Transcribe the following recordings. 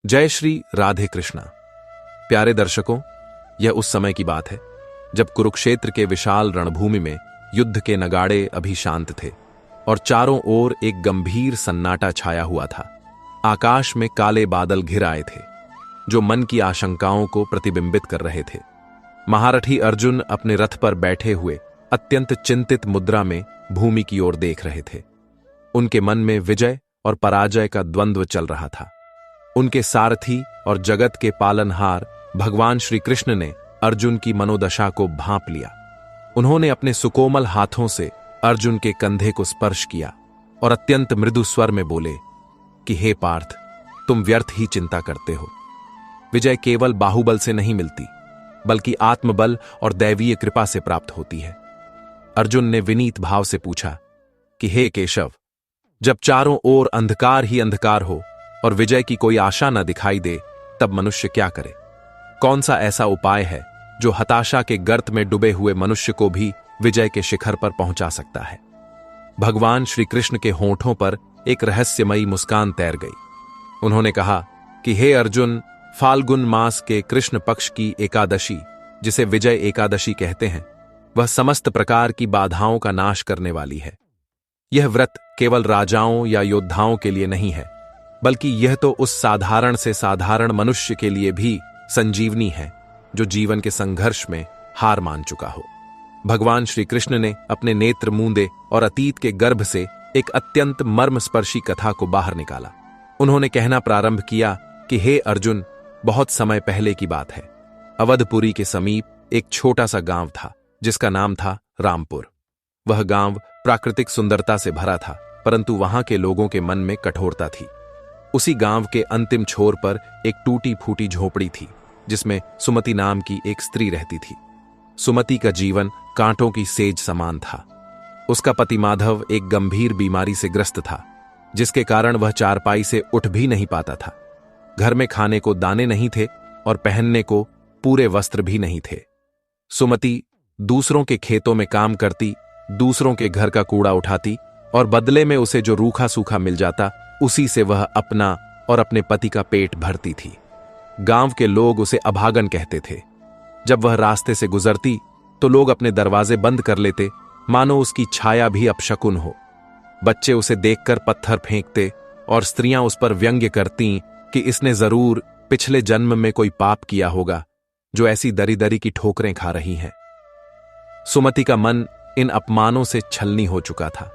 जय श्री राधे कृष्णा। प्यारे दर्शकों, यह उस समय की बात है जब कुरुक्षेत्र के विशाल रणभूमि में युद्ध के नगाड़े अभी शांत थे और चारों ओर एक गंभीर सन्नाटा छाया हुआ था। आकाश में काले बादल घिर आए थे जो मन की आशंकाओं को प्रतिबिंबित कर रहे थे। महारथी अर्जुन अपने रथ पर बैठे हुए अत्यंत चिंतित मुद्रा में भूमि की ओर देख रहे थे। उनके मन में विजय और पराजय का द्वंद्व चल रहा था। उनके सारथी और जगत के पालनहार भगवान श्री कृष्ण ने अर्जुन की मनोदशा को भांप लिया। उन्होंने अपने सुकोमल हाथों से अर्जुन के कंधे को स्पर्श किया और अत्यंत मृदु स्वर में बोले कि हे पार्थ, तुम व्यर्थ ही चिंता करते हो। विजय केवल बाहुबल से नहीं मिलती, बल्कि आत्मबल और दैवीय कृपा से प्राप्त होती है। अर्जुन ने विनीत भाव से पूछा कि हे केशव, जब चारों ओर अंधकार ही अंधकार हो और विजय की कोई आशा न दिखाई दे, तब मनुष्य क्या करे? कौन सा ऐसा उपाय है जो हताशा के गर्त में डूबे हुए मनुष्य को भी विजय के शिखर पर पहुंचा सकता है? भगवान श्री कृष्ण के होंठों पर एक रहस्यमयी मुस्कान तैर गई। उन्होंने कहा कि हे अर्जुन, फाल्गुन मास के कृष्ण पक्ष की एकादशी, जिसे विजय एकादशी कहते हैं, वह समस्त प्रकार की बाधाओं का नाश करने वाली है। यह व्रत केवल राजाओं या योद्धाओं के लिए नहीं है, बल्कि यह तो उस साधारण से साधारण मनुष्य के लिए भी संजीवनी है जो जीवन के संघर्ष में हार मान चुका हो। भगवान श्री कृष्ण ने अपने नेत्र मूंदे और अतीत के गर्भ से एक अत्यंत मर्मस्पर्शी कथा को बाहर निकाला। उन्होंने कहना प्रारंभ किया कि हे अर्जुन, बहुत समय पहले की बात है। अवधपुरी के समीप एक छोटा सा गांव था जिसका नाम था रामपुर। वह गांव प्राकृतिक सुंदरता से भरा था, परंतु वहां के लोगों के मन में कठोरता थी। उसी गांव के अंतिम छोर पर एक टूटी फूटी झोपड़ी थी जिसमें सुमति नाम की एक स्त्री रहती थी। सुमति का जीवन कांटों की सेज समान था। उसका पति माधव एक गंभीर बीमारी से ग्रस्त था, जिसके कारण वह चारपाई से उठ भी नहीं पाता था। घर में खाने को दाने नहीं थे और पहनने को पूरे वस्त्र भी नहीं थे। सुमति दूसरों के खेतों में काम करती, दूसरों के घर का कूड़ा उठाती और बदले में उसे जो रूखा सूखा मिल जाता, उसी से वह अपना और अपने पति का पेट भरती थी। गांव के लोग उसे अभागन कहते थे। जब वह रास्ते से गुजरती तो लोग अपने दरवाजे बंद कर लेते, मानो उसकी छाया भी अपशकुन हो। बच्चे उसे देखकर पत्थर फेंकते और स्त्रियां उस पर व्यंग्य करती कि इसने जरूर पिछले जन्म में कोई पाप किया होगा जो ऐसी दरी दरी की ठोकरें खा रही हैं। सुमति का मन इन अपमानों से छलनी हो चुका था।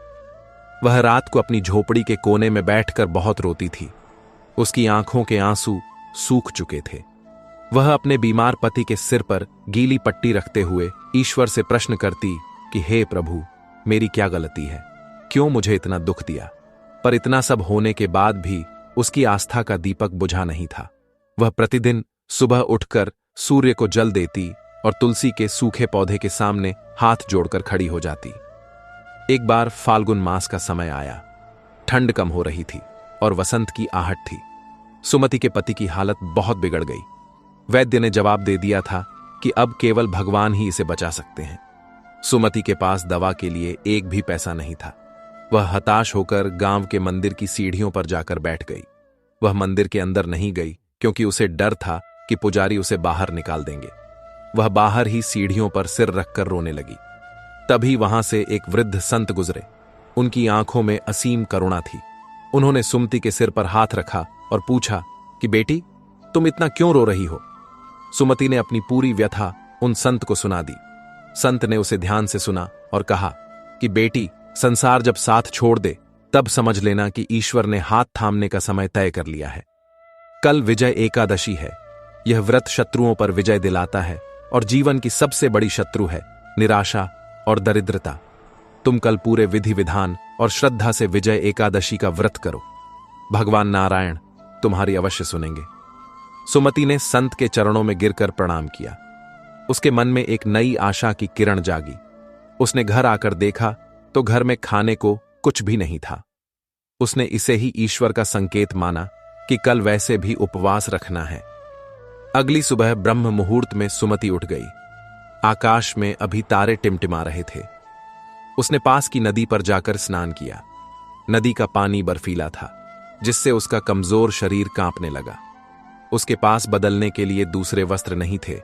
वह रात को अपनी झोपड़ी के कोने में बैठकर बहुत रोती थी। उसकी आंखों के आंसू सूख चुके थे। वह अपने बीमार पति के सिर पर गीली पट्टी रखते हुए ईश्वर से प्रश्न करती कि हे प्रभु, मेरी क्या गलती है? क्यों मुझे इतना दुख दिया? पर इतना सब होने के बाद भी उसकी आस्था का दीपक बुझा नहीं था। वह प्रतिदिन सुबह उठकर सूर्य को जल देती और तुलसी के सूखे पौधे के सामने हाथ जोड़कर खड़ी हो जाती। एक बार फाल्गुन मास का समय आया। ठंड कम हो रही थी और वसंत की आहट थी। सुमति के पति की हालत बहुत बिगड़ गई। वैद्य ने जवाब दे दिया था कि अब केवल भगवान ही इसे बचा सकते हैं। सुमति के पास दवा के लिए एक भी पैसा नहीं था। वह हताश होकर गांव के मंदिर की सीढ़ियों पर जाकर बैठ गई। वह मंदिर के अंदर नहीं गई क्योंकि उसे डर था कि पुजारी उसे बाहर निकाल देंगे। वह बाहर ही सीढ़ियों पर सिर रखकर रोने लगी। तभी वहां से एक वृद्ध संत गुजरे। उनकी आंखों में असीम करुणा थी। उन्होंने सुमति के सिर पर हाथ रखा और पूछा कि बेटी, तुम इतना क्यों रो रही हो? सुमति ने अपनी पूरी व्यथा उन संत को सुना दी। संत ने उसे ध्यान से सुना और कहा कि बेटी, संसार जब साथ छोड़ दे तब समझ लेना कि ईश्वर ने हाथ थामने का समय तय कर लिया है। कल विजय एकादशी है। यह व्रत शत्रुओं पर विजय दिलाता है और जीवन की सबसे बड़ी शत्रु है निराशा और दरिद्रता। तुम कल पूरे विधि विधान और श्रद्धा से विजय एकादशी का व्रत करो। भगवान नारायण तुम्हारी अवश्य सुनेंगे। सुमति ने संत के चरणों में गिरकर प्रणाम किया। उसके मन में एक नई आशा की किरण जागी। उसने घर आकर देखा तो घर में खाने को कुछ भी नहीं था। उसने इसे ही ईश्वर का संकेत माना कि कल वैसे भी उपवास रखना है। अगली सुबह ब्रह्म मुहूर्त में सुमति उठ गई। आकाश में अभी तारे टिमटिमा रहे थे। उसने पास की नदी पर जाकर स्नान किया। नदी का पानी बर्फीला था, जिससे उसका कमजोर शरीर कांपने लगा। उसके पास बदलने के लिए दूसरे वस्त्र नहीं थे,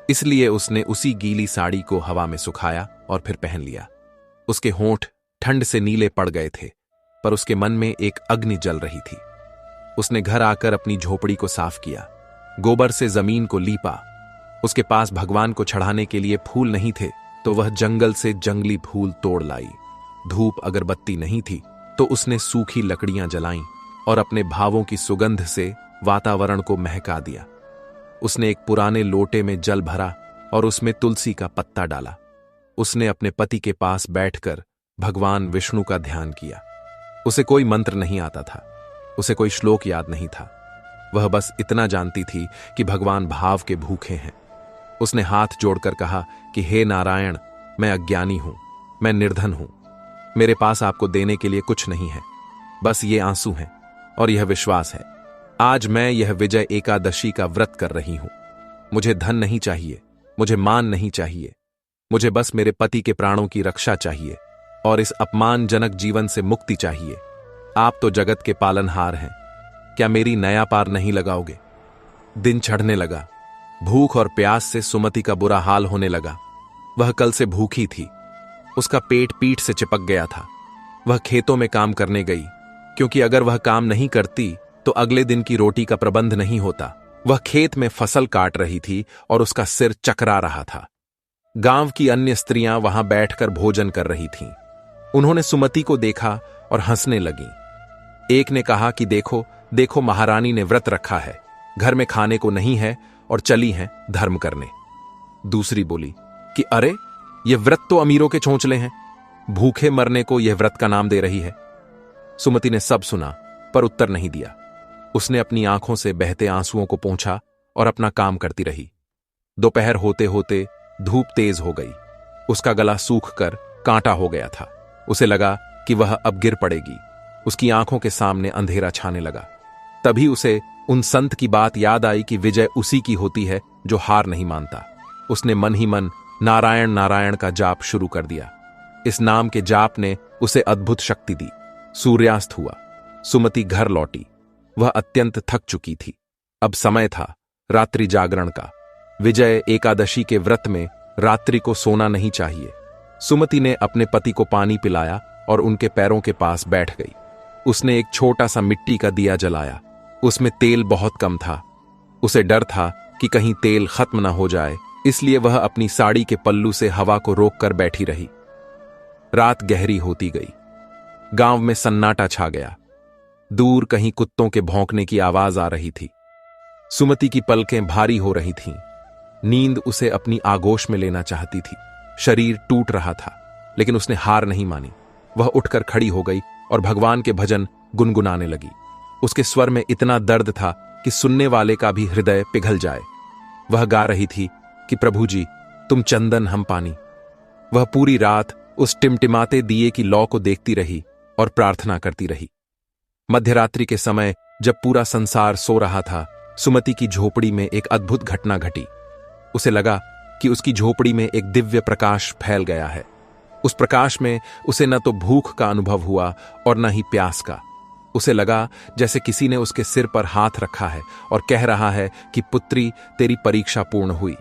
इसलिए उसने उसी गीली साड़ी को हवा में सुखाया और फिर पहन लिया। उसके होंठ ठंड से नीले पड़ गए थे, पर उसके मन में एक अग्नि जल रही थी। उसने घर आकर अपनी झोपड़ी को साफ किया, गोबर से जमीन को लीपा। उसके पास भगवान को चढ़ाने के लिए फूल नहीं थे, तो वह जंगल से जंगली फूल तोड़ लाई। धूप अगरबत्ती नहीं थी, तो उसने सूखी लकड़ियां जलाईं और अपने भावों की सुगंध से वातावरण को महका दिया। उसने एक पुराने लोटे में जल भरा और उसमें तुलसी का पत्ता डाला। उसने अपने पति के पास बैठकर भगवान विष्णु का ध्यान किया। उसे कोई मंत्र नहीं आता था, उसे कोई श्लोक याद नहीं था। वह बस इतना जानती थी कि भगवान भाव के भूखे हैं। उसने हाथ जोड़कर कहा कि हे नारायण, मैं अज्ञानी हूं, मैं निर्धन हूं, मेरे पास आपको देने के लिए कुछ नहीं है, बस ये आंसू हैं और यह विश्वास है। आज मैं यह विजय एकादशी का व्रत कर रही हूं। मुझे धन नहीं चाहिए, मुझे मान नहीं चाहिए, मुझे बस मेरे पति के प्राणों की रक्षा चाहिए और इस अपमानजनक जीवन से मुक्ति चाहिए। आप तो जगत के पालनहार हैं, क्या मेरी नया पार नहीं लगाओगे? दिन चढ़ने लगा। भूख और प्यास से सुमति का बुरा हाल होने लगा। वह कल से भूखी थी, उसका पेट पीठ से चिपक गया था। वह खेतों में काम करने गई, क्योंकि अगर वह काम नहीं करती तो अगले दिन की रोटी का प्रबंध नहीं होता। वह खेत में फसल काट रही थी और उसका सिर चकरा रहा था। गांव की अन्य स्त्रियां वहां बैठकर भोजन कर रही थीं। उन्होंने सुमति को देखा और हंसने लगीं। एक ने कहा कि देखो देखो, महारानी ने व्रत रखा है, घर में खाने को नहीं है और चली हैं धर्म करने। दूसरी बोली कि अरे, यह व्रत तो अमीरों के चोंचले हैं, भूखे मरने को यह व्रत का नाम दे रही है। सुमति ने सब सुना पर उत्तर नहीं दिया। उसने अपनी आंखों से बहते आंसुओं को पोंछा और अपना काम करती रही। दोपहर होते होते धूप तेज हो गई। उसका गला सूख कर कांटा हो गया था। उसे लगा कि वह अब गिर पड़ेगी। उसकी आंखों के सामने अंधेरा छाने लगा। तभी उसे उन संत की बात याद आई कि विजय उसी की होती है जो हार नहीं मानता। उसने मन ही मन नारायण नारायण का जाप शुरू कर दिया। इस नाम के जाप ने उसे अद्भुत शक्ति दी। सूर्यास्त हुआ। सुमति घर लौटी। वह अत्यंत थक चुकी थी। अब समय था रात्रि जागरण का। विजय एकादशी के व्रत में रात्रि को सोना नहीं चाहिए। सुमति ने अपने पति को पानी पिलाया और उनके पैरों के पास बैठ गई। उसने एक छोटा सा मिट्टी का दिया जलाया। उसमें तेल बहुत कम था। उसे डर था कि कहीं तेल खत्म न हो जाए, इसलिए वह अपनी साड़ी के पल्लू से हवा को रोककर बैठी रही। रात गहरी होती गई। गांव में सन्नाटा छा गया। दूर कहीं कुत्तों के भौंकने की आवाज आ रही थी। सुमति की पलकें भारी हो रही थीं। नींद उसे अपनी आगोश में लेना चाहती थी। शरीर टूट रहा था, लेकिन उसने हार नहीं मानी। वह उठकर खड़ी हो गई और भगवान के भजन गुनगुनाने लगी। उसके स्वर में इतना दर्द था कि सुनने वाले का भी हृदय पिघल जाए। वह गा रही थी कि प्रभु जी, तुम चंदन हम पानी। वह पूरी रात उस टिमटिमाते दिए की लौ को देखती रही और प्रार्थना करती रही। मध्यरात्रि के समय जब पूरा संसार सो रहा था, सुमति की झोपड़ी में एक अद्भुत घटना घटी। उसे लगा कि उसकी झोपड़ी में एक दिव्य प्रकाश फैल गया है। उस प्रकाश में उसे न तो भूख का अनुभव हुआ और न ही प्यास का। उसे लगा जैसे किसी ने उसके सिर पर हाथ रखा है और कह रहा है कि पुत्री, तेरी परीक्षा पूर्ण हुई।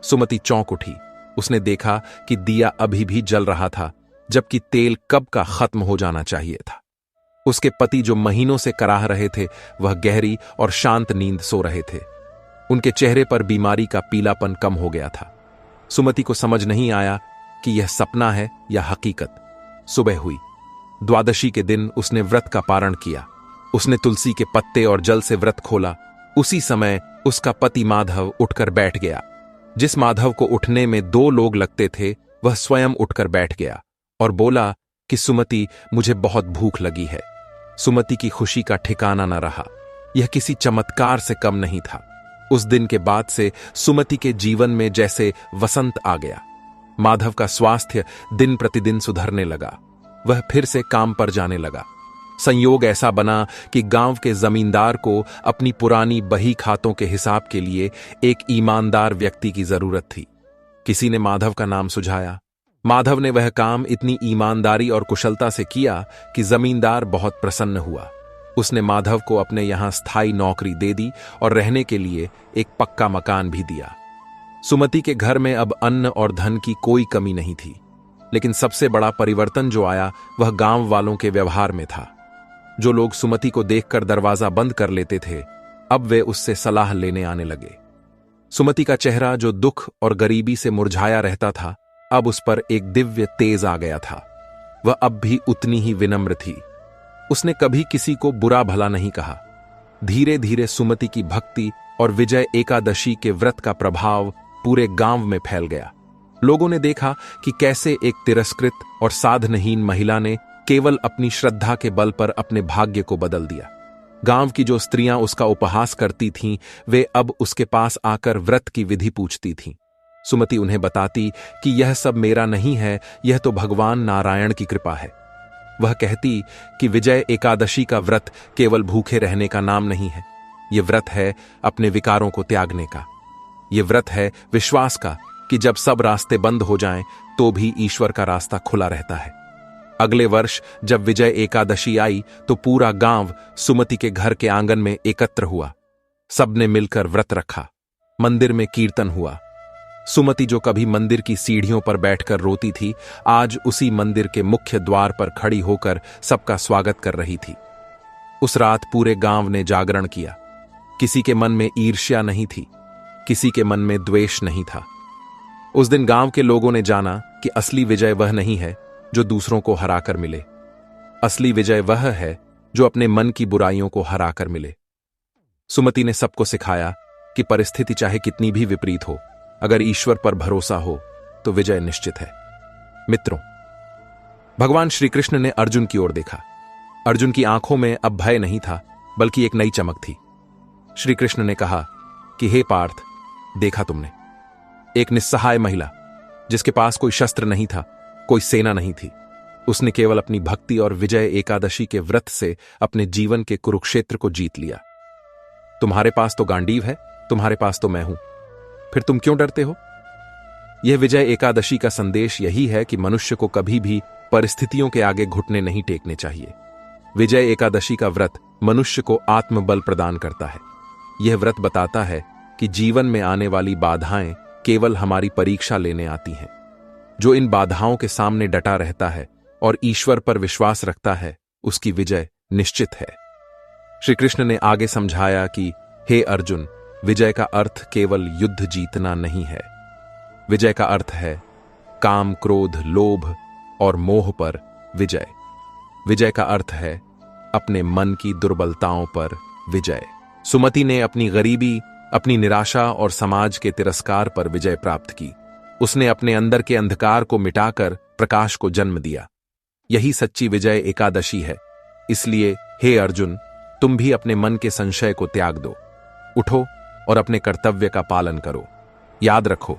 सुमति चौंक उठी। उसने देखा कि दिया अभी भी जल रहा था, जबकि तेल कब का खत्म हो जाना चाहिए था। उसके पति जो महीनों से कराह रहे थे, वह गहरी और शांत नींद सो रहे थे। उनके चेहरे पर बीमारी का पीलापन कम हो गया था। सुमति को समझ नहीं आया कि यह सपना है या हकीकत। सुबह हुई। द्वादशी के दिन उसने व्रत का पारण किया। उसने तुलसी के पत्ते और जल से व्रत खोला। उसी समय उसका पति माधव उठकर बैठ गया। जिस माधव को उठने में 2 लोग लगते थे, वह स्वयं उठकर बैठ गया और बोला कि सुमति, मुझे बहुत भूख लगी है। सुमति की खुशी का ठिकाना न रहा। यह किसी चमत्कार से कम नहीं था। उस दिन के बाद से सुमति के जीवन में जैसे वसंत आ गया। माधव का स्वास्थ्य दिन प्रतिदिन सुधरने लगा। वह फिर से काम पर जाने लगा। संयोग ऐसा बना कि गांव के जमींदार को अपनी पुरानी बही खातों के हिसाब के लिए एक ईमानदार व्यक्ति की जरूरत थी। किसी ने माधव का नाम सुझाया। माधव ने वह काम इतनी ईमानदारी और कुशलता से किया कि जमींदार बहुत प्रसन्न हुआ। उसने माधव को अपने यहां स्थायी नौकरी दे दी और रहने के लिए एक पक्का मकान भी दिया। सुमति के घर में अब अन्न और धन की कोई कमी नहीं थी, लेकिन सबसे बड़ा परिवर्तन जो आया वह गांव वालों के व्यवहार में था। जो लोग सुमति को देखकर दरवाजा बंद कर लेते थे, अब वे उससे सलाह लेने आने लगे। सुमति का चेहरा जो दुख और गरीबी से मुरझाया रहता था, अब उस पर एक दिव्य तेज आ गया था। वह अब भी उतनी ही विनम्र थी। उसने कभी किसी को बुरा भला नहीं कहा। धीरे धीरे सुमति की भक्ति और विजय एकादशी के व्रत का प्रभाव पूरे गांव में फैल गया। लोगों ने देखा कि कैसे एक तिरस्कृत और साधनहीन महिला ने केवल अपनी श्रद्धा के बल पर अपने भाग्य को बदल दिया। गांव की जो स्त्रियां उसका उपहास करती थीं, वे अब उसके पास आकर व्रत की विधि पूछती थीं। सुमति उन्हें बताती कि यह सब मेरा नहीं है, यह तो भगवान नारायण की कृपा है। वह कहती कि विजय एकादशी का व्रत केवल भूखे रहने का नाम नहीं है, यह व्रत है अपने विकारों को त्यागने का। यह व्रत है विश्वास का कि जब सब रास्ते बंद हो जाएं तो भी ईश्वर का रास्ता खुला रहता है। अगले वर्ष जब विजय एकादशी आई तो पूरा गांव सुमति के घर के आंगन में एकत्र हुआ। सबने मिलकर व्रत रखा। मंदिर में कीर्तन हुआ। सुमति जो कभी मंदिर की सीढ़ियों पर बैठकर रोती थी, आज उसी मंदिर के मुख्य द्वार पर खड़ी होकर सबका स्वागत कर रही थी। उस रात पूरे गांव ने जागरण किया। किसी के मन में ईर्ष्या नहीं थी, किसी के मन में द्वेष नहीं था। उस दिन गांव के लोगों ने जाना कि असली विजय वह नहीं है जो दूसरों को हराकर मिले। असली विजय वह है जो अपने मन की बुराइयों को हराकर मिले। सुमति ने सबको सिखाया कि परिस्थिति चाहे कितनी भी विपरीत हो, अगर ईश्वर पर भरोसा हो तो विजय निश्चित है। मित्रों, भगवान श्री कृष्ण ने अर्जुन की ओर देखा। अर्जुन की आंखों में अब भय नहीं था, बल्कि एक नई चमक थी। श्री कृष्ण ने कहा कि हे पार्थ, देखा तुमने, एक निस्सहाय महिला जिसके पास कोई शस्त्र नहीं था, कोई सेना नहीं थी, उसने केवल अपनी भक्ति और विजय एकादशी के व्रत से अपने जीवन के कुरुक्षेत्र को जीत लिया। तुम्हारे पास तो गांडीव है, तुम्हारे पास तो मैं हूं, फिर तुम क्यों डरते हो? यह विजय एकादशी का संदेश यही है कि मनुष्य को कभी भी परिस्थितियों के आगे घुटने नहीं टेकने चाहिए। विजय एकादशी का व्रत मनुष्य को आत्मबल प्रदान करता है। यह व्रत बताता है कि जीवन में आने वाली बाधाएं केवल हमारी परीक्षा लेने आती हैं। जो इन बाधाओं के सामने डटा रहता है और ईश्वर पर विश्वास रखता है, उसकी विजय निश्चित है। श्री कृष्ण ने आगे समझाया कि हे अर्जुन, विजय का अर्थ केवल युद्ध जीतना नहीं है। विजय का अर्थ है काम, क्रोध, लोभ और मोह पर विजय। विजय का अर्थ है अपने मन की दुर्बलताओं पर विजय। सुमति ने अपनी गरीबी, अपनी निराशा और समाज के तिरस्कार पर विजय प्राप्त की। उसने अपने अंदर के अंधकार को मिटाकर प्रकाश को जन्म दिया। यही सच्ची विजय एकादशी है। इसलिए हे अर्जुन, तुम भी अपने मन के संशय को त्याग दो। उठो और अपने कर्तव्य का पालन करो। याद रखो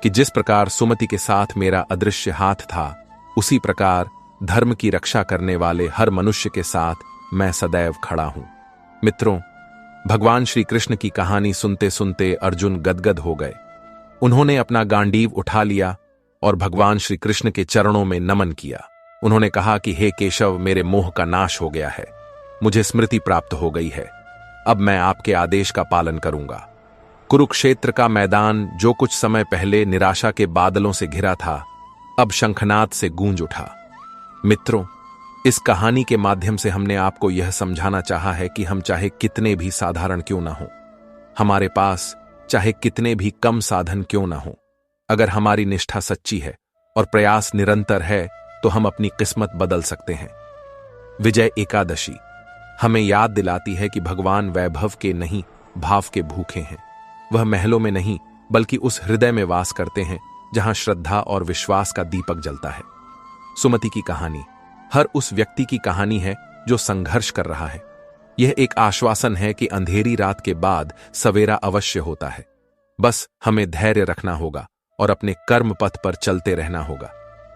कि जिस प्रकार सुमति के साथ मेरा अदृश्य हाथ था, उसी प्रकार धर्म की रक्षा करने वाले हर मनुष्य के साथ मैं सदैव खड़ा हूं। मित्रों, भगवान श्री कृष्ण की कहानी सुनते सुनते अर्जुन गदगद हो गए। उन्होंने अपना गांडीव उठा लिया और भगवान श्री कृष्ण के चरणों में नमन किया। उन्होंने कहा कि हे केशव, मेरे मोह का नाश हो गया है, मुझे स्मृति प्राप्त हो गई है। अब मैं आपके आदेश का पालन करूंगा। कुरुक्षेत्र का मैदान जो कुछ समय पहले निराशा के बादलों से घिरा था, अब शंखनाद से गूंज उठा। मित्रों, इस कहानी के माध्यम से हमने आपको यह समझाना चाहा है कि हम चाहे कितने भी साधारण क्यों ना हो, हमारे पास चाहे कितने भी कम साधन क्यों ना हो, अगर हमारी निष्ठा सच्ची है और प्रयास निरंतर है तो हम अपनी किस्मत बदल सकते हैं। विजय एकादशी हमें याद दिलाती है कि भगवान वैभव के नहीं, भाव के भूखे हैं। वह महलों में नहीं, बल्कि उस हृदय में वास करते हैं जहां श्रद्धा और विश्वास का दीपक जलता है। सुमति की कहानी हर उस व्यक्ति की कहानी है जो संघर्ष कर रहा है। यह एक आश्वासन है कि अंधेरी रात के बाद सवेरा अवश्य होता है। बस हमें धैर्य रखना होगा और अपने कर्म पथ पर चलते रहना होगा।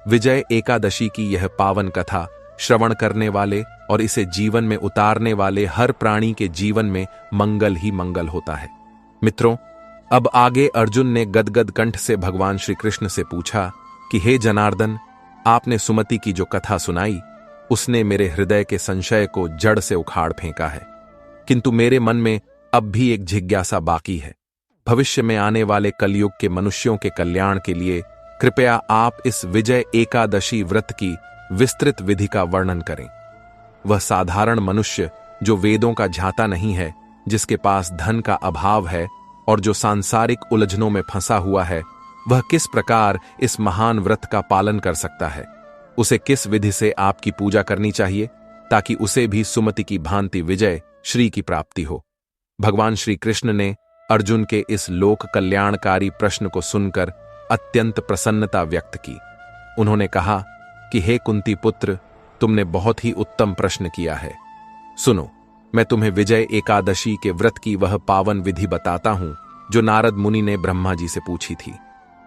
विजय एकादशी की यह पावन कथा श्रवण करने वाले और इसे जीवन में उतारने वाले हर प्राणी के जीवन में मंगल ही मंगल होता है। मित्रों, अब आगे अर्जुन ने गदगद कंठ से भगवान श्री कृष्ण से पूछा कि हे जनार्दन, आपने सुमति की जो कथा सुनाई, उसने मेरे हृदय के संशय को जड़ से उखाड़ फेंका है। किंतु मेरे मन में अब भी एक जिज्ञासा बाकी है। भविष्य में आने वाले कलयुग के मनुष्यों के कल्याण के लिए कृपया आप इस विजय एकादशी व्रत की विस्तृत विधि का वर्णन करें। वह साधारण मनुष्य जो वेदों का झाता नहीं है, जिसके पास धन का अभाव है और जो सांसारिक उलझनों में फंसा हुआ है, वह किस प्रकार इस महान व्रत का पालन कर सकता है? उसे किस विधि से आपकी पूजा करनी चाहिए ताकि उसे भी सुमति की भांति विजय श्री की प्राप्ति हो? भगवान श्री कृष्ण ने अर्जुन के इस लोक कल्याणकारी प्रश्न को सुनकर अत्यंत प्रसन्नता व्यक्त की। उन्होंने कहा कि हे कुंती पुत्र, तुमने बहुत ही उत्तम प्रश्न किया है। सुनो, मैं तुम्हें विजय एकादशी के व्रत की वह पावन विधि बताता हूं जो नारद मुनि ने ब्रह्मा जी से पूछी थी।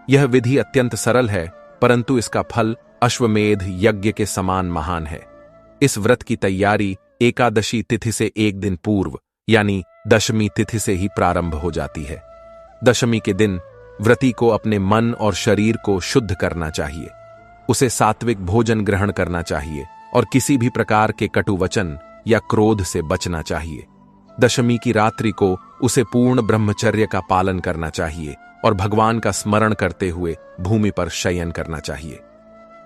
यह विधि अत्यंत सरल है, परंतु इसका फल अश्वमेध यज्ञ के समान महान है। इस व्रत की तैयारी एकादशी तिथि से एक दिन पूर्व यानी दशमी तिथि से ही प्रारंभ हो जाती है। दशमी के दिन व्रती को अपने मन और शरीर को शुद्ध करना चाहिए। उसे सात्विक भोजन ग्रहण करना चाहिए और किसी भी प्रकार के कटु वचन या क्रोध से बचना चाहिए। दशमी की रात्रि को उसे पूर्ण ब्रह्मचर्य का पालन करना चाहिए और भगवान का स्मरण करते हुए भूमि पर शयन करना चाहिए।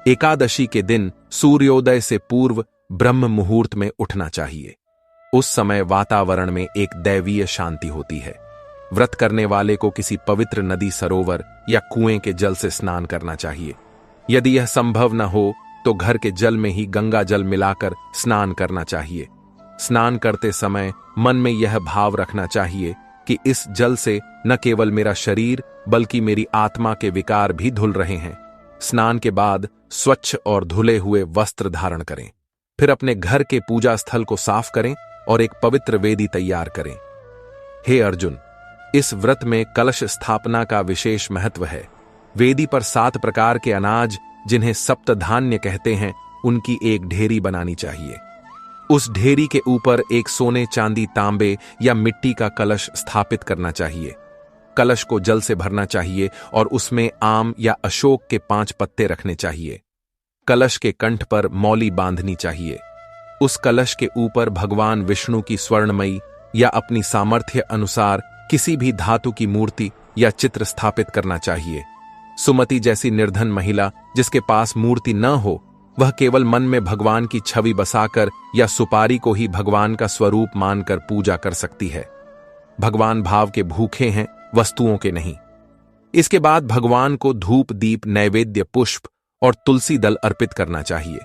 एकादशी के दिन सूर्योदय से पूर्व ब्रह्म मुहूर्त में उठना चाहिए। उस समय वातावरण में एक दैवीय शांति होती है। व्रत करने वाले को किसी पवित्र नदी, सरोवर या कुएं के जल से स्नान करना चाहिए। यदि यह संभव न हो तो घर के जल में ही गंगा जल मिलाकर स्नान करना चाहिए। स्नान करते समय मन में यह भाव रखना चाहिए कि इस जल से न केवल मेरा शरीर बल्कि मेरी आत्मा के विकार भी धुल रहे हैं। स्नान के बाद स्वच्छ और धुले हुए वस्त्र धारण करें। फिर अपने घर के पूजा स्थल को साफ करें और एक पवित्र वेदी तैयार करें। हे अर्जुन, इस व्रत में कलश स्थापना का विशेष महत्व है। वेदी पर 7 प्रकार के अनाज, जिन्हें सप्तधान्य कहते हैं, उनकी एक ढेरी बनानी चाहिए। उस ढेरी के ऊपर एक सोने, चांदी, तांबे या मिट्टी का कलश स्थापित करना चाहिए। कलश को जल से भरना चाहिए और उसमें आम या अशोक के 5 पत्ते रखने चाहिए। कलश के कंठ पर मौली बांधनी चाहिए। उस कलश के ऊपर भगवान विष्णु की स्वर्णमयी या अपनी सामर्थ्य अनुसार किसी भी धातु की मूर्ति या चित्र स्थापित करना चाहिए। सुमति जैसी निर्धन महिला जिसके पास मूर्ति न हो, वह केवल मन में भगवान की छवि बसाकर या सुपारी को ही भगवान का स्वरूप मानकर पूजा कर सकती है। भगवान भाव के भूखे हैं, वस्तुओं के नहीं। इसके बाद भगवान को धूप, दीप, नैवेद्य, पुष्प और तुलसी दल अर्पित करना चाहिए।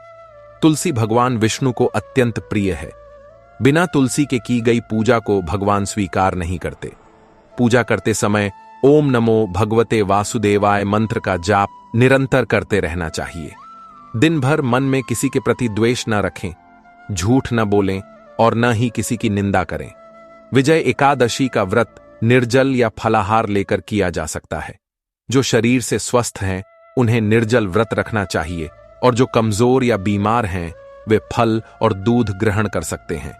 तुलसी भगवान विष्णु को अत्यंत प्रिय है। बिना तुलसी के की गई पूजा को भगवान स्वीकार नहीं करते। पूजा करते समय ओम नमो भगवते वासुदेवाय मंत्र का जाप निरंतर करते रहना चाहिए। दिन भर मन में किसी के प्रति द्वेष न रखें, झूठ न बोलें और न ही किसी की निंदा करें। विजय एकादशी का व्रत निर्जल या फलाहार लेकर किया जा सकता है। जो शरीर से स्वस्थ हैं, उन्हें निर्जल व्रत रखना चाहिए और जो कमजोर या बीमार हैं, वे फल और दूध ग्रहण कर सकते हैं।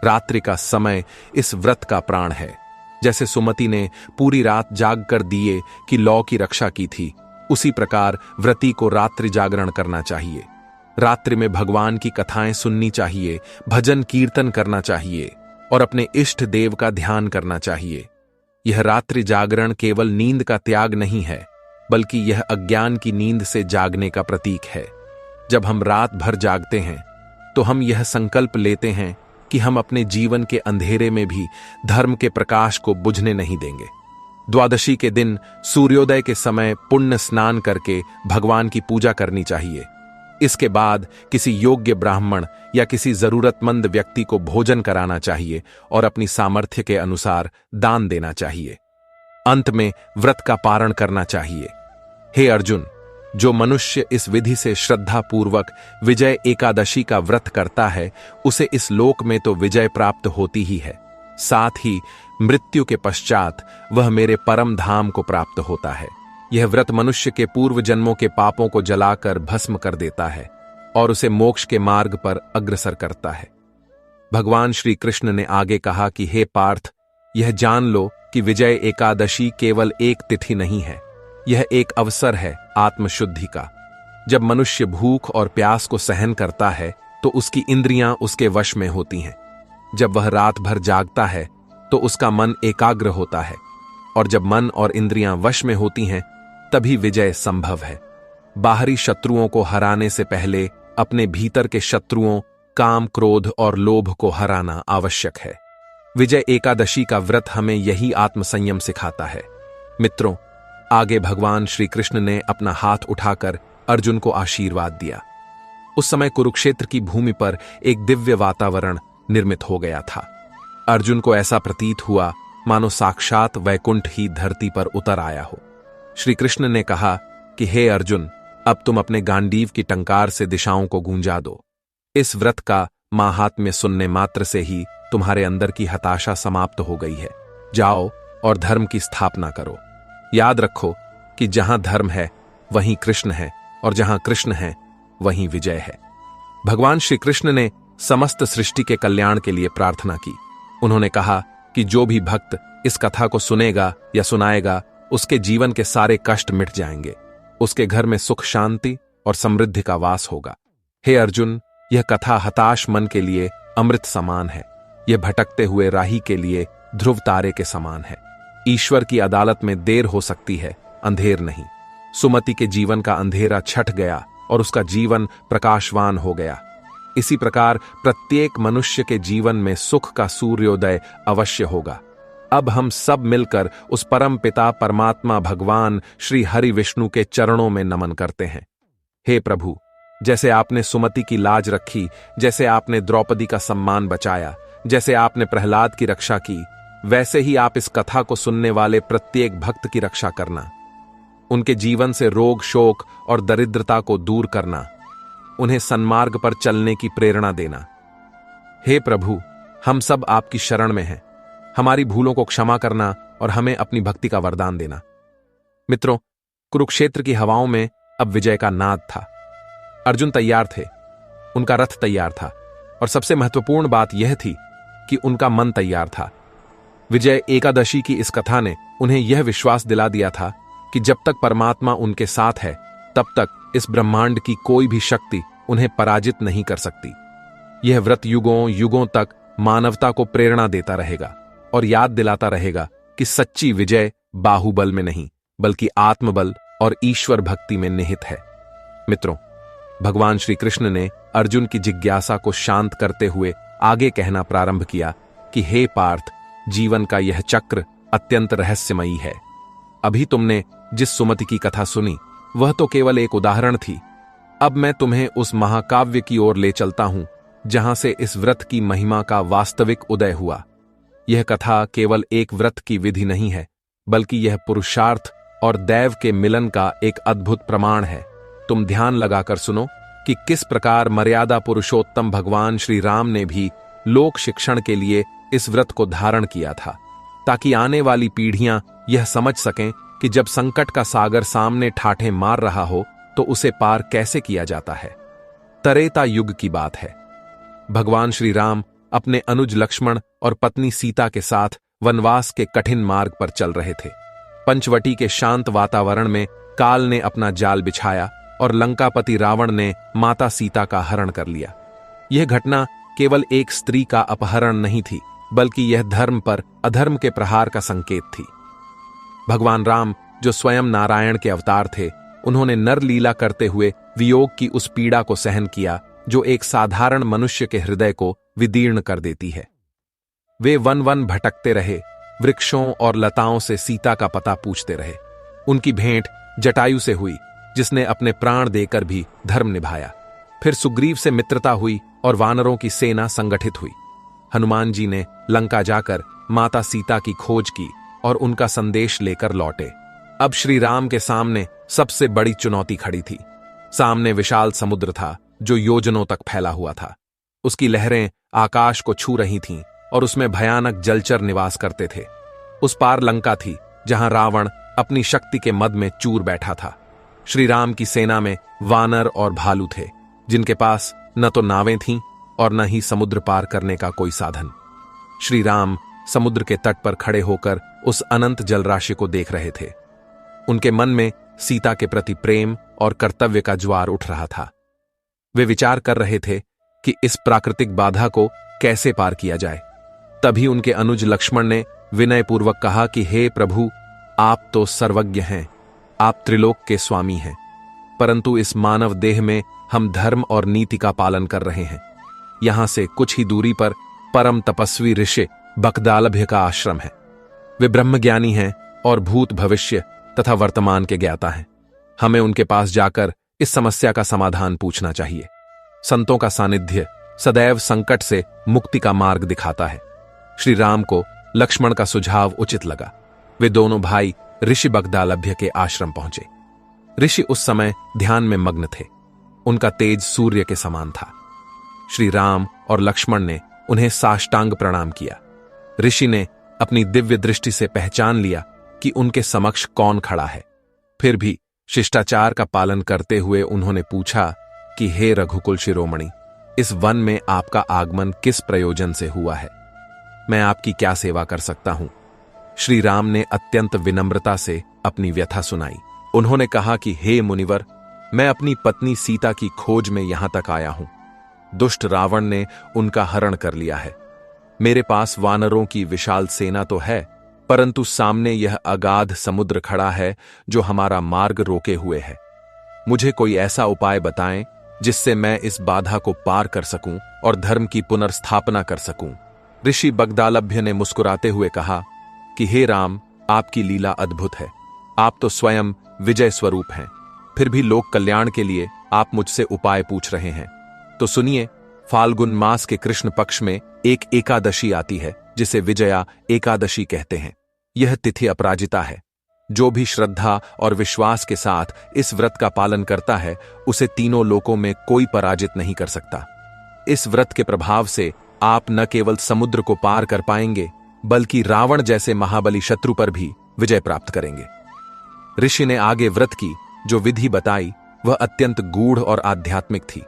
रात्रि का समय इस व्रत का प्राण है। जैसे सुमति ने पूरी रात जाग कर दिए कि लौ की रक्षा की थी, उसी प्रकार व्रती को रात्रि जागरण करना चाहिए। रात्रि में भगवान की कथाएं सुननी चाहिए, भजन कीर्तन करना चाहिए और अपने इष्ट देव का ध्यान करना चाहिए। यह रात्रि जागरण केवल नींद का त्याग नहीं है, बल्कि यह अज्ञान की नींद से जागने का प्रतीक है। जब हम रात भर जागते हैं तो हम यह संकल्प लेते हैं कि हम अपने जीवन के अंधेरे में भी धर्म के प्रकाश को बुझने नहीं देंगे। द्वादशी के दिन सूर्योदय के समय पुण्य स्नान करके भगवान की पूजा करनी चाहिए। इसके बाद किसी योग्य ब्राह्मण या किसी जरूरतमंद व्यक्ति को भोजन कराना चाहिए और अपनी सामर्थ्य के अनुसार दान देना चाहिए। अंत में व्रत का पारण करना चाहिए। हे अर्जुन, जो मनुष्य इस विधि से श्रद्धापूर्वक विजय एकादशी का व्रत करता है, उसे इस लोक में तो विजय प्राप्त होती ही है, साथ ही मृत्यु के पश्चात वह मेरे परम धाम को प्राप्त होता है। यह व्रत मनुष्य के पूर्व जन्मों के पापों को जलाकर भस्म कर देता है और उसे मोक्ष के मार्ग पर अग्रसर करता है। भगवान श्री कृष्ण ने आगे कहा कि हे पार्थ, यह जान लो कि विजय एकादशी केवल एक तिथि नहीं है, यह एक अवसर है आत्मशुद्धि का। जब मनुष्य भूख और प्यास को सहन करता है तो उसकी इंद्रियां उसके वश में होती हैं। जब वह रात भर जागता है तो उसका मन एकाग्र होता है, और जब मन और इंद्रियां वश में होती हैं तभी विजय संभव है। बाहरी शत्रुओं को हराने से पहले अपने भीतर के शत्रुओं काम, क्रोध और लोभ को हराना आवश्यक है। विजय एकादशी का व्रत हमें यही आत्मसंयम सिखाता है। मित्रों, आगे भगवान श्री कृष्ण ने अपना हाथ उठाकर अर्जुन को आशीर्वाद दिया। उस समय कुरुक्षेत्र की भूमि पर एक दिव्य वातावरण निर्मित हो गया था। अर्जुन को ऐसा प्रतीत हुआ मानो साक्षात वैकुंठ ही धरती पर उतर आया हो। श्री कृष्ण ने कहा कि हे अर्जुन, अब तुम अपने गांडीव की टंकार से दिशाओं को गूंजा दो। इस व्रत का माहात्म्य सुनने मात्र से ही तुम्हारे अंदर की हताशा समाप्त हो गई है। जाओ और धर्म की स्थापना करो। याद रखो कि जहां धर्म है वहीं कृष्ण है, और जहां कृष्ण है वहीं विजय है। भगवान श्री कृष्ण ने समस्त सृष्टि के कल्याण के लिए प्रार्थना की। उन्होंने कहा कि जो भी भक्त इस कथा को सुनेगा या सुनाएगा, उसके जीवन के सारे कष्ट मिट जाएंगे, उसके घर में सुख, शांति और समृद्धि का वास होगा। हे अर्जुन, यह कथा हताश मन के लिए अमृत समान है। यह भटकते हुए राही के लिए ध्रुव तारे के समान है। ईश्वर की अदालत में देर हो सकती है, अंधेर नहीं। सुमति के जीवन का अंधेरा छट गया और उसका जीवन प्रकाशवान हो गया। इसी प्रकार प्रत्येक मनुष्य के जीवन में सुख का सूर्योदय अवश्य होगा। अब हम सब मिलकर उस परम पिता परमात्मा भगवान श्री हरि विष्णु के चरणों में नमन करते हैं। हे प्रभु, जैसे आपने सुमति की लाज रखी, जैसे आपने द्रौपदी का सम्मान बचाया, जैसे आपने प्रहलाद की रक्षा की, वैसे ही आप इस कथा को सुनने वाले प्रत्येक भक्त की रक्षा करना। उनके जीवन से रोग, शोक और दरिद्रता को दूर करना। उन्हें सन्मार्ग पर चलने की प्रेरणा देना। हे प्रभु, हम सब आपकी शरण में हैं। हमारी भूलों को क्षमा करना और हमें अपनी भक्ति का वरदान देना। मित्रों, कुरुक्षेत्र की हवाओं में अब विजय का नाद था। अर्जुन तैयार थे, उनका रथ तैयार था, और सबसे महत्वपूर्ण बात यह थी कि उनका मन तैयार था। विजय एकादशी की इस कथा ने उन्हें यह विश्वास दिला दिया था कि जब तक परमात्मा उनके साथ है, तब तक इस ब्रह्मांड की कोई भी शक्ति उन्हें पराजित नहीं कर सकती। यह व्रत युगों युगों तक मानवता को प्रेरणा देता रहेगा और याद दिलाता रहेगा कि सच्ची विजय बाहुबल में नहीं, बल्कि आत्मबल और ईश्वर भक्ति में निहित है। मित्रों, भगवान श्री कृष्ण ने अर्जुन की जिज्ञासा को शांत करते हुए आगे कहना प्रारंभ किया कि हे पार्थ, जीवन का यह चक्र अत्यंत रहस्यमयी है। अभी तुमने जिस सुमति की कथा सुनी, वह तो केवल एक उदाहरण थी। अब मैं तुम्हें उस महाकाव्य की ओर ले चलता हूं जहां से इस व्रत की महिमा का वास्तविक उदय हुआ। यह कथा केवल एक व्रत की विधि नहीं है, बल्कि यह पुरुषार्थ और दैव के मिलन का एक अद्भुत प्रमाण है। तुम ध्यान लगाकर सुनो कि किस प्रकार मर्यादा पुरुषोत्तम भगवान श्री राम ने भी लोक शिक्षण के लिए इस व्रत को धारण किया था, ताकि आने वाली पीढ़ियां यह समझ सकें कि जब संकट का सागर सामने ठाठे मार रहा हो तो उसे पार कैसे किया जाता है। त्रेता युग की बात है। भगवान श्री राम अपने अनुज लक्ष्मण और पत्नी सीता के साथ वनवास के कठिन मार्ग पर चल रहे थे। पंचवटी के शांत वातावरण में काल ने अपना जाल बिछाया और लंकापति रावण ने माता सीता का हरण कर लिया। यह घटना केवल एक स्त्री का अपहरण नहीं थी, बल्कि यह धर्म पर अधर्म के प्रहार का संकेत थी। भगवान राम, जो स्वयं नारायण के अवतार थे, उन्होंने नर लीला करते हुए वियोग की उस पीड़ा को सहन किया जो एक साधारण मनुष्य के हृदय को विदीर्ण कर देती है। वे वन वन भटकते रहे, वृक्षों और लताओं से सीता का पता पूछते रहे। उनकी भेंट जटायु से हुई, जिसने अपने प्राण देकर भी धर्म निभाया। फिर सुग्रीव से मित्रता हुई और वानरों की सेना संगठित हुई। हनुमान जी ने लंका जाकर माता सीता की खोज की और उनका संदेश लेकर लौटे। अब श्री राम के सामने सबसे बड़ी चुनौती खड़ी थी। सामने विशाल समुद्र था जो योजनों तक फैला हुआ था। उसकी लहरें आकाश को छू रही थीं और उसमें भयानक जलचर निवास करते थे। उस पार लंका थी जहां रावण अपनी शक्ति के मद में चूर बैठा था। श्री राम की सेना में वानर और भालू थे, जिनके पास न तो नावें थीं और न ही समुद्र पार करने का कोई साधन। श्री राम समुद्र के तट पर खड़े होकर उस अनंत जलराशि को देख रहे थे। उनके मन में सीता के प्रति प्रेम और कर्तव्य का ज्वार उठ रहा था। वे विचार कर रहे थे कि इस प्राकृतिक बाधा को कैसे पार किया जाए। तभी उनके अनुज लक्ष्मण ने विनयपूर्वक कहा कि हे प्रभु, आप तो सर्वज्ञ हैं, आप त्रिलोक के स्वामी हैं, परंतु इस मानव देह में हम धर्म और नीति का पालन कर रहे हैं। यहां से कुछ ही दूरी पर परम तपस्वी ऋषि बकदालभ्य का आश्रम है। वे ब्रह्मज्ञानी हैं और भूत भविष्य तथा वर्तमान के ज्ञाता हैं। हमें उनके पास जाकर इस समस्या का समाधान पूछना चाहिए। संतों का सानिध्य सदैव संकट से मुक्ति का मार्ग दिखाता है। श्री राम को लक्ष्मण का सुझाव उचित लगा। वे दोनों भाई ऋषि बकदालभ्य के आश्रम पहुंचे। ऋषि उस समय ध्यान में मग्न थे। उनका तेज सूर्य के समान था। श्री राम और लक्ष्मण ने उन्हें साष्टांग प्रणाम किया। ऋषि ने अपनी दिव्य दृष्टि से पहचान लिया कि उनके समक्ष कौन खड़ा है। फिर भी शिष्टाचार का पालन करते हुए उन्होंने पूछा कि हे रघुकुल शिरोमणि, इस वन में आपका आगमन किस प्रयोजन से हुआ है? मैं आपकी क्या सेवा कर सकता हूं? श्री राम ने अत्यंत विनम्रता से अपनी व्यथा सुनाई। उन्होंने कहा कि हे मुनिवर, मैं अपनी पत्नी सीता की खोज में यहां तक आया हूं। दुष्ट रावण ने उनका हरण कर लिया है। मेरे पास वानरों की विशाल सेना तो है, परंतु सामने यह अगाध समुद्र खड़ा है जो हमारा मार्ग रोके हुए है। मुझे कोई ऐसा उपाय बताएं जिससे मैं इस बाधा को पार कर सकूं और धर्म की पुनर्स्थापना कर सकूं। ऋषि बकदालभ्य ने मुस्कुराते हुए कहा कि हे राम, आपकी लीला अद्भुत है। आप तो स्वयं विजय स्वरूप हैं, फिर भी लोक कल्याण के लिए आप मुझसे उपाय पूछ रहे हैं। तो सुनिए, फाल्गुन मास के कृष्ण पक्ष में एक एकादशी आती है जिसे विजया एकादशी कहते हैं। यह तिथि अपराजिता है। जो भी श्रद्धा और विश्वास के साथ इस व्रत का पालन करता है, उसे तीनों लोकों में कोई पराजित नहीं कर सकता। इस व्रत के प्रभाव से आप न केवल समुद्र को पार कर पाएंगे, बल्कि रावण जैसे महाबली शत्रु पर भी विजय प्राप्त करेंगे। ऋषि ने आगे व्रत की जो विधि बताई वह अत्यंत गूढ़ और आध्यात्मिक थी।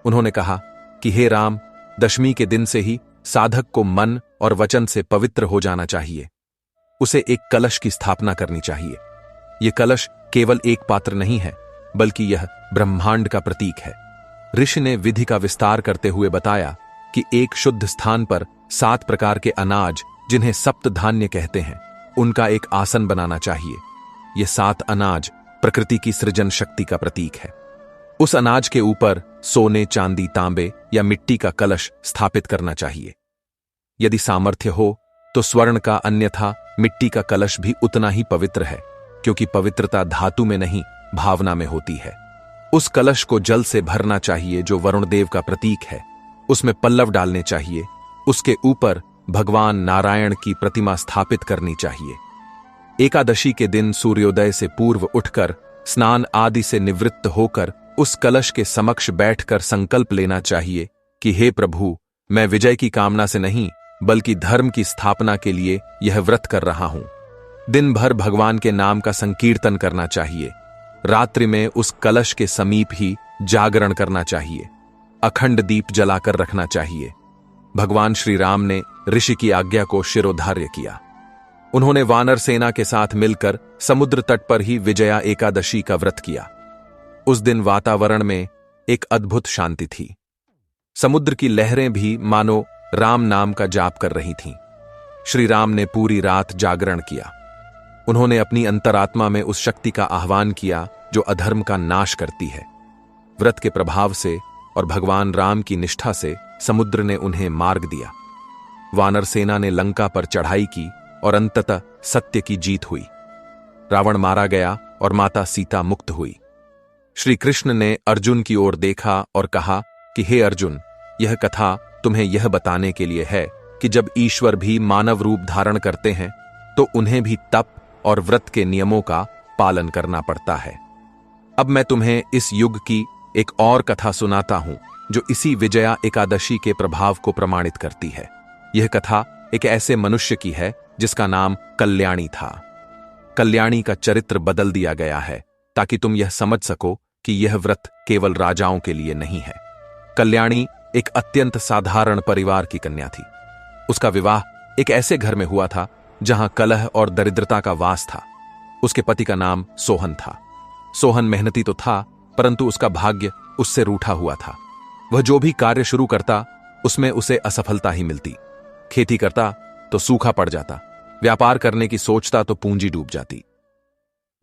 उन्होंने कहा कि हे राम, दशमी के दिन से ही साधक को मन और वचन से पवित्र हो जाना चाहिए। उसे एक कलश की स्थापना करनी चाहिए। यह कलश केवल एक पात्र नहीं है, बल्कि यह ब्रह्मांड का प्रतीक है। ऋषि ने विधि का विस्तार करते हुए बताया कि एक शुद्ध स्थान पर 7 प्रकार के अनाज, जिन्हें सप्त धान्य कहते हैं, उनका एक आसन बनाना चाहिए। ये 7 अनाज प्रकृति की सृजन शक्ति का प्रतीक है। उस अनाज के ऊपर सोने, चांदी, तांबे या मिट्टी का कलश स्थापित करना चाहिए। यदि सामर्थ्य हो तो स्वर्ण का, अन्यथा मिट्टी का कलश भी उतना ही पवित्र है, क्योंकि पवित्रता धातु में नहीं, भावना में होती है। उस कलश को जल से भरना चाहिए जो वरुण देव का प्रतीक है। उसमें पल्लव डालने चाहिए। उसके ऊपर भगवान नारायण की प्रतिमा स्थापित करनी चाहिए। एकादशी के दिन सूर्योदय से पूर्व उठकर स्नान आदि से निवृत्त होकर उस कलश के समक्ष बैठकर संकल्प लेना चाहिए कि हे प्रभु, मैं विजय की कामना से नहीं, बल्कि धर्म की स्थापना के लिए यह व्रत कर रहा हूं। दिन भर भगवान के नाम का संकीर्तन करना चाहिए। रात्रि में उस कलश के समीप ही जागरण करना चाहिए। अखंड दीप जलाकर रखना चाहिए। भगवान श्री राम ने ऋषि की आज्ञा को शिरोधार्य किया। उन्होंने वानर सेना के साथ मिलकर समुद्र तट पर ही विजया एकादशी का व्रत किया। उस दिन वातावरण में एक अद्भुत शांति थी। समुद्र की लहरें भी मानो राम नाम का जाप कर रही थीं। श्री राम ने पूरी रात जागरण किया। उन्होंने अपनी अंतरात्मा में उस शक्ति का आह्वान किया जो अधर्म का नाश करती है। व्रत के प्रभाव से और भगवान राम की निष्ठा से समुद्र ने उन्हें मार्ग दिया। वानर सेना ने लंका पर चढ़ाई की और अंततः सत्य की जीत हुई। रावण मारा गया और माता सीता मुक्त हुई। श्री कृष्ण ने अर्जुन की ओर देखा और कहा कि हे अर्जुन, यह कथा तुम्हें यह बताने के लिए है कि जब ईश्वर भी मानव रूप धारण करते हैं तो उन्हें भी तप और व्रत के नियमों का पालन करना पड़ता है। अब मैं तुम्हें इस युग की एक और कथा सुनाता हूं जो इसी विजया एकादशी के प्रभाव को प्रमाणित करती है। यह कथा एक ऐसे मनुष्य की है जिसका नाम कल्याणी था। कल्याणी का चरित्र बदल दिया गया है ताकि तुम यह समझ सको कि यह व्रत केवल राजाओं के लिए नहीं है। कल्याणी एक अत्यंत साधारण परिवार की कन्या थी। उसका विवाह एक ऐसे घर में हुआ था जहां कलह और दरिद्रता का वास था। उसके पति का नाम सोहन था। सोहन मेहनती तो था, परंतु उसका भाग्य उससे रूठा हुआ था। वह जो भी कार्य शुरू करता उसमें उसे असफलता ही मिलती। खेती करता तो सूखा पड़ जाता, व्यापार करने की सोचता तो पूंजी डूब जाती।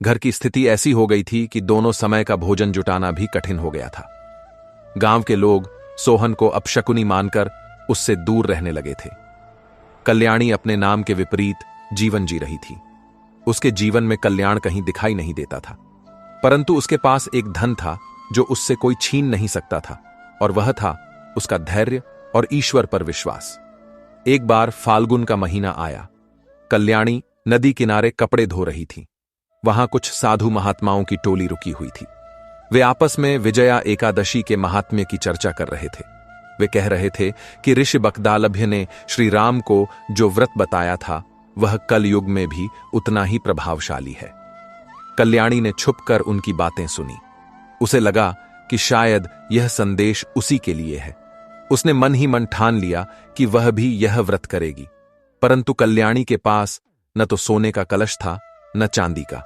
घर की स्थिति ऐसी हो गई थी कि दोनों समय का भोजन जुटाना भी कठिन हो गया था। गांव के लोग सोहन को अपशकुनी मानकर उससे दूर रहने लगे थे। कल्याणी अपने नाम के विपरीत जीवन जी रही थी। उसके जीवन में कल्याण कहीं दिखाई नहीं देता था, परंतु उसके पास एक धन था जो उससे कोई छीन नहीं सकता था, और वह था उसका धैर्य और ईश्वर पर विश्वास। एक बार फाल्गुन का महीना आया। कल्याणी नदी किनारे कपड़े धो रही थी। वहां कुछ साधु महात्माओं की टोली रुकी हुई थी। वे आपस में विजया एकादशी के महात्म्य की चर्चा कर रहे थे। वे कह रहे थे कि ऋषि बकदालभ्य ने श्री राम को जो व्रत बताया था वह कलयुग में भी उतना ही प्रभावशाली है। कल्याणी ने छुपकर उनकी बातें सुनी। उसे लगा कि शायद यह संदेश उसी के लिए है। उसने मन ही मन ठान लिया कि वह भी यह व्रत करेगी, परंतु कल्याणी के पास न तो सोने का कलश था न चांदी का।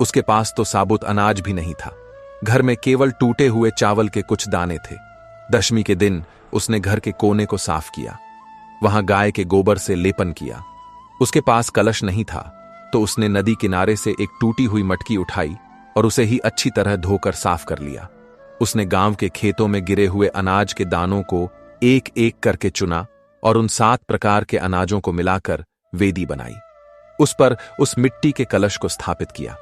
उसके पास तो साबुत अनाज भी नहीं था। घर में केवल टूटे हुए चावल के कुछ दाने थे। दशमी के दिन उसने घर के कोने को साफ किया, वहां गाय के गोबर से लेपन किया। उसके पास कलश नहीं था तो उसने नदी किनारे से एक टूटी हुई मटकी उठाई और उसे ही अच्छी तरह धोकर साफ कर लिया। उसने गांव के खेतों में गिरे हुए अनाज के दानों को एक एक करके चुना और उन 7 प्रकार के अनाजों को मिलाकर वेदी बनाई। उस पर उस मिट्टी के कलश को स्थापित किया।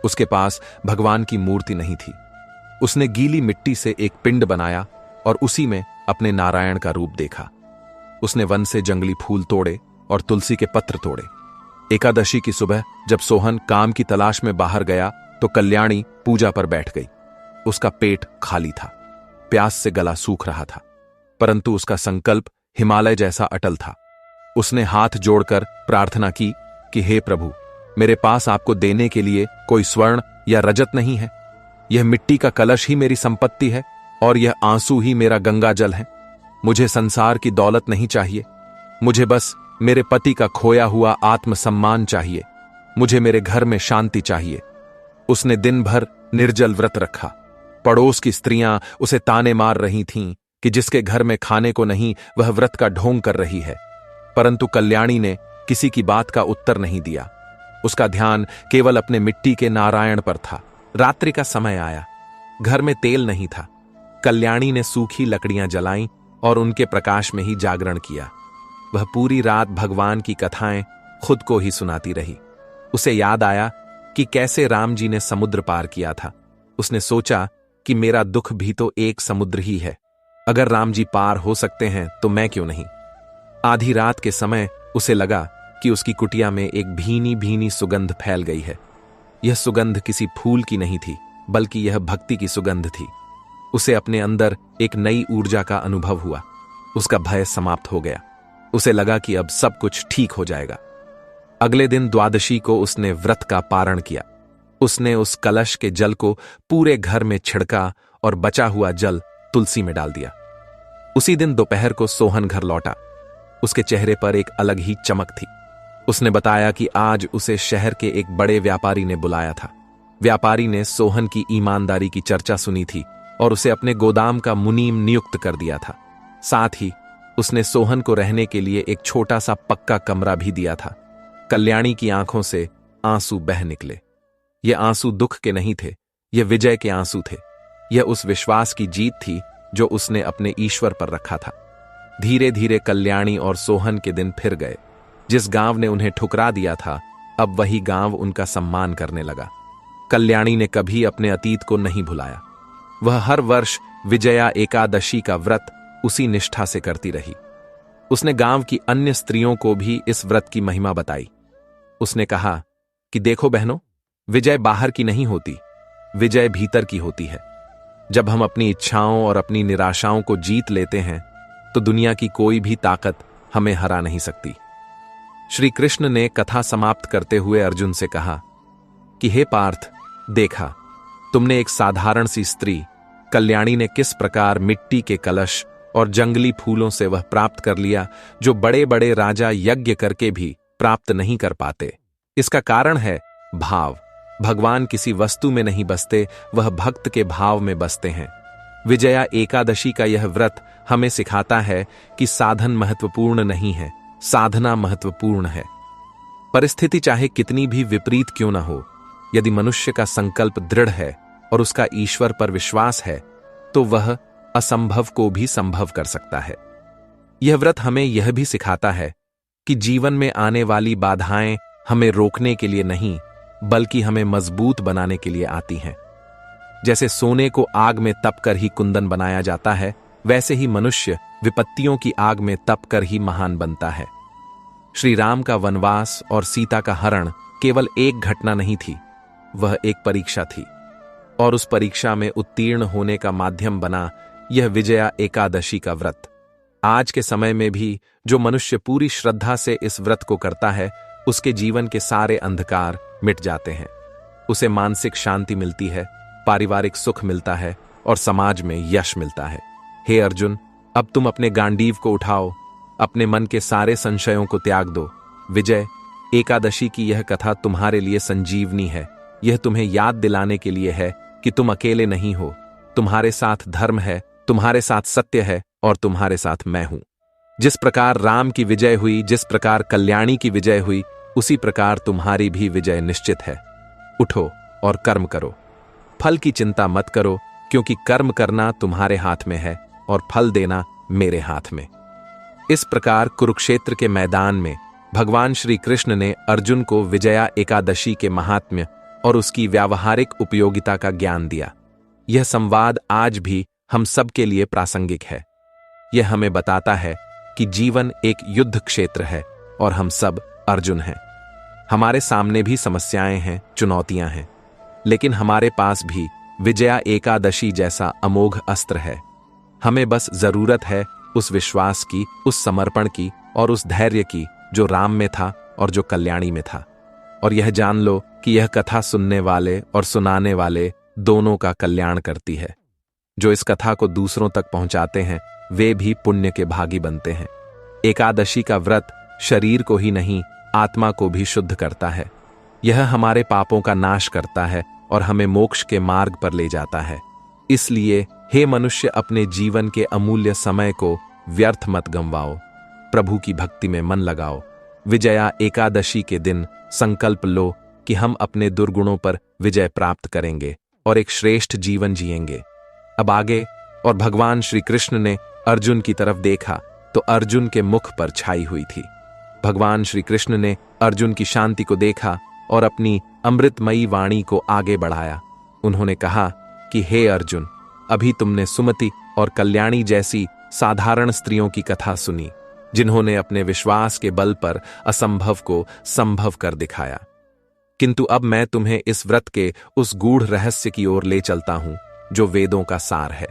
उसके पास भगवान की मूर्ति नहीं थी। उसने गीली मिट्टी से एक पिंड बनाया और उसी में अपने नारायण का रूप देखा। उसने वन से जंगली फूल तोड़े और तुलसी के पत्र तोड़े। एकादशी की सुबह जब सोहन काम की तलाश में बाहर गया तो कल्याणी पूजा पर बैठ गई। उसका पेट खाली था, प्यास से गला सूख रहा था, परंतु उसका संकल्प हिमालय जैसा अटल था। उसने हाथ जोड़कर प्रार्थना की कि हे प्रभु, मेरे पास आपको देने के लिए कोई स्वर्ण या रजत नहीं है। यह मिट्टी का कलश ही मेरी संपत्ति है और यह आंसू ही मेरा गंगा जल है। मुझे संसार की दौलत नहीं चाहिए। मुझे बस मेरे पति का खोया हुआ आत्मसम्मान चाहिए। मुझे मेरे घर में शांति चाहिए। उसने दिन भर निर्जल व्रत रखा। पड़ोस की स्त्रियां उसे ताने मार रही थीं कि जिसके घर में खाने को नहीं वह व्रत का ढोंग कर रही है, परंतु कल्याणी ने किसी की बात का उत्तर नहीं दिया। उसका ध्यान केवल अपने मिट्टी के नारायण पर था। रात्रि का समय आया। घर में तेल नहीं था। कल्याणी ने सूखी लकड़ियां जलाईं और उनके प्रकाश में ही जागरण किया। वह पूरी रात भगवान की कथाएं खुद को ही सुनाती रही। उसे याद आया कि कैसे राम जी ने समुद्र पार किया था। उसने सोचा कि मेरा दुख भी तो एक समुद्र ही है। अगर राम जी पार हो सकते हैं तो मैं क्यों नहीं। आधी रात के समय उसे लगा कि उसकी कुटिया में एक भीनी भीनी सुगंध फैल गई है। यह सुगंध किसी फूल की नहीं थी, बल्कि यह भक्ति की सुगंध थी। उसे अपने अंदर एक नई ऊर्जा का अनुभव हुआ। उसका भय समाप्त हो गया। उसे लगा कि अब सब कुछ ठीक हो जाएगा। अगले दिन द्वादशी को उसने व्रत का पारण किया। उसने उस कलश के जल को पूरे घर में छिड़का और बचा हुआ जल तुलसी में डाल दिया। उसी दिन दोपहर को सोहन घर लौटा। उसके चेहरे पर एक अलग ही चमक थी। उसने बताया कि आज उसे शहर के एक बड़े व्यापारी ने बुलाया था। व्यापारी ने सोहन की ईमानदारी की चर्चा सुनी थी और उसे अपने गोदाम का मुनीम नियुक्त कर दिया था। साथ ही उसने सोहन को रहने के लिए एक छोटा सा पक्का कमरा भी दिया था। कल्याणी की आंखों से आंसू बह निकले। ये आंसू दुख के नहीं थे, ये विजय के आंसू थे। यह उस विश्वास की जीत थी जो उसने अपने ईश्वर पर रखा था। धीरे धीरे कल्याणी और सोहन के दिन फिर गए। जिस गांव ने उन्हें ठुकरा दिया था, अब वही गांव उनका सम्मान करने लगा। कल्याणी ने कभी अपने अतीत को नहीं भुलाया। वह हर वर्ष विजया एकादशी का व्रत उसी निष्ठा से करती रही। उसने गांव की अन्य स्त्रियों को भी इस व्रत की महिमा बताई। उसने कहा कि देखो बहनों, विजय बाहर की नहीं होती, विजय भीतर की होती है। जब हम अपनी इच्छाओं और अपनी निराशाओं को जीत लेते हैं तो दुनिया की कोई भी ताकत हमें हरा नहीं सकती। श्री कृष्ण ने कथा समाप्त करते हुए अर्जुन से कहा कि हे पार्थ, देखा तुमने एक साधारण सी स्त्री कल्याणी ने किस प्रकार मिट्टी के कलश और जंगली फूलों से वह प्राप्त कर लिया जो बड़े बड़े राजा यज्ञ करके भी प्राप्त नहीं कर पाते। इसका कारण है भाव। भगवान किसी वस्तु में नहीं बसते, वह भक्त के भाव में बसते हैं। विजया एकादशी का यह व्रत हमें सिखाता है कि साधन महत्वपूर्ण नहीं है, साधना महत्वपूर्ण है। परिस्थिति चाहे कितनी भी विपरीत क्यों न हो, यदि मनुष्य का संकल्प दृढ़ है और उसका ईश्वर पर विश्वास है तो वह असंभव को भी संभव कर सकता है। यह व्रत हमें यह भी सिखाता है कि जीवन में आने वाली बाधाएं हमें रोकने के लिए नहीं, बल्कि हमें मजबूत बनाने के लिए आती हैं। जैसे सोने को आग में तपकर ही कुंदन बनाया जाता है, वैसे ही मनुष्य विपत्तियों की आग में तपकर ही महान बनता है। श्री राम का वनवास और सीता का हरण केवल एक घटना नहीं थी, वह एक परीक्षा थी, और उस परीक्षा में उत्तीर्ण होने का माध्यम बना यह विजया एकादशी का व्रत। आज के समय में भी जो मनुष्य पूरी श्रद्धा से इस व्रत को करता है, उसके जीवन के सारे अंधकार मिट जाते हैं। उसे मानसिक शांति मिलती है, पारिवारिक सुख मिलता है और समाज में यश मिलता है। हे अर्जुन, अब तुम अपने गांडीव को उठाओ, अपने मन के सारे संशयों को त्याग दो। विजय एकादशी की यह कथा तुम्हारे लिए संजीवनी है। यह तुम्हें याद दिलाने के लिए है कि तुम अकेले नहीं हो। तुम्हारे साथ धर्म है, तुम्हारे साथ सत्य है और तुम्हारे साथ मैं हूं। जिस प्रकार राम की विजय हुई, जिस प्रकार कल्याणी की विजय हुई, उसी प्रकार तुम्हारी भी विजय निश्चित है। उठो और कर्म करो। फल की चिंता मत करो, क्योंकि कर्म करना तुम्हारे हाथ में है और फल देना मेरे हाथ में। इस प्रकार कुरुक्षेत्र के मैदान में भगवान श्री कृष्ण ने अर्जुन को विजया एकादशी के महात्म्य और उसकी व्यावहारिक उपयोगिता का ज्ञान दिया। यह संवाद आज भी हम सब के लिए प्रासंगिक है। यह हमें बताता है कि जीवन एक युद्ध क्षेत्र है और हम सब अर्जुन हैं। हमारे सामने भी समस्याएं हैं, चुनौतियां हैं, लेकिन हमारे पास भी विजया एकादशी जैसा अमोघ अस्त्र है। हमें बस जरूरत है उस विश्वास की, उस समर्पण की और उस धैर्य की जो राम में था और जो कल्याणी में था। और यह जान लो कि यह कथा सुनने वाले और सुनाने वाले दोनों का कल्याण करती है। जो इस कथा को दूसरों तक पहुंचाते हैं वे भी पुण्य के भागी बनते हैं। एकादशी का व्रत शरीर को ही नहीं, आत्मा को भी शुद्ध करता है। यह हमारे पापों का नाश करता है और हमें मोक्ष के मार्ग पर ले जाता है। इसलिए हे मनुष्य, अपने जीवन के अमूल्य समय को व्यर्थ मत गंवाओ, प्रभु की भक्ति में मन लगाओ। विजया एकादशी के दिन संकल्प लो कि हम अपने दुर्गुणों पर विजय प्राप्त करेंगे और एक श्रेष्ठ जीवन जिएंगे। अब आगे, और भगवान श्री कृष्ण ने अर्जुन की तरफ देखा तो अर्जुन के मुख पर छाई हुई थी। भगवान श्री कृष्ण ने अर्जुन की शांति को देखा और अपनी अमृतमयी वाणी को आगे बढ़ाया। उन्होंने कहा कि हे अर्जुन, अभी तुमने सुमति और कल्याणी जैसी साधारण स्त्रियों की कथा सुनी, जिन्होंने अपने विश्वास के बल पर असंभव को संभव कर दिखाया। किंतु अब मैं तुम्हें इस व्रत के उस गूढ़ रहस्य की ओर ले चलता हूं जो वेदों का सार है।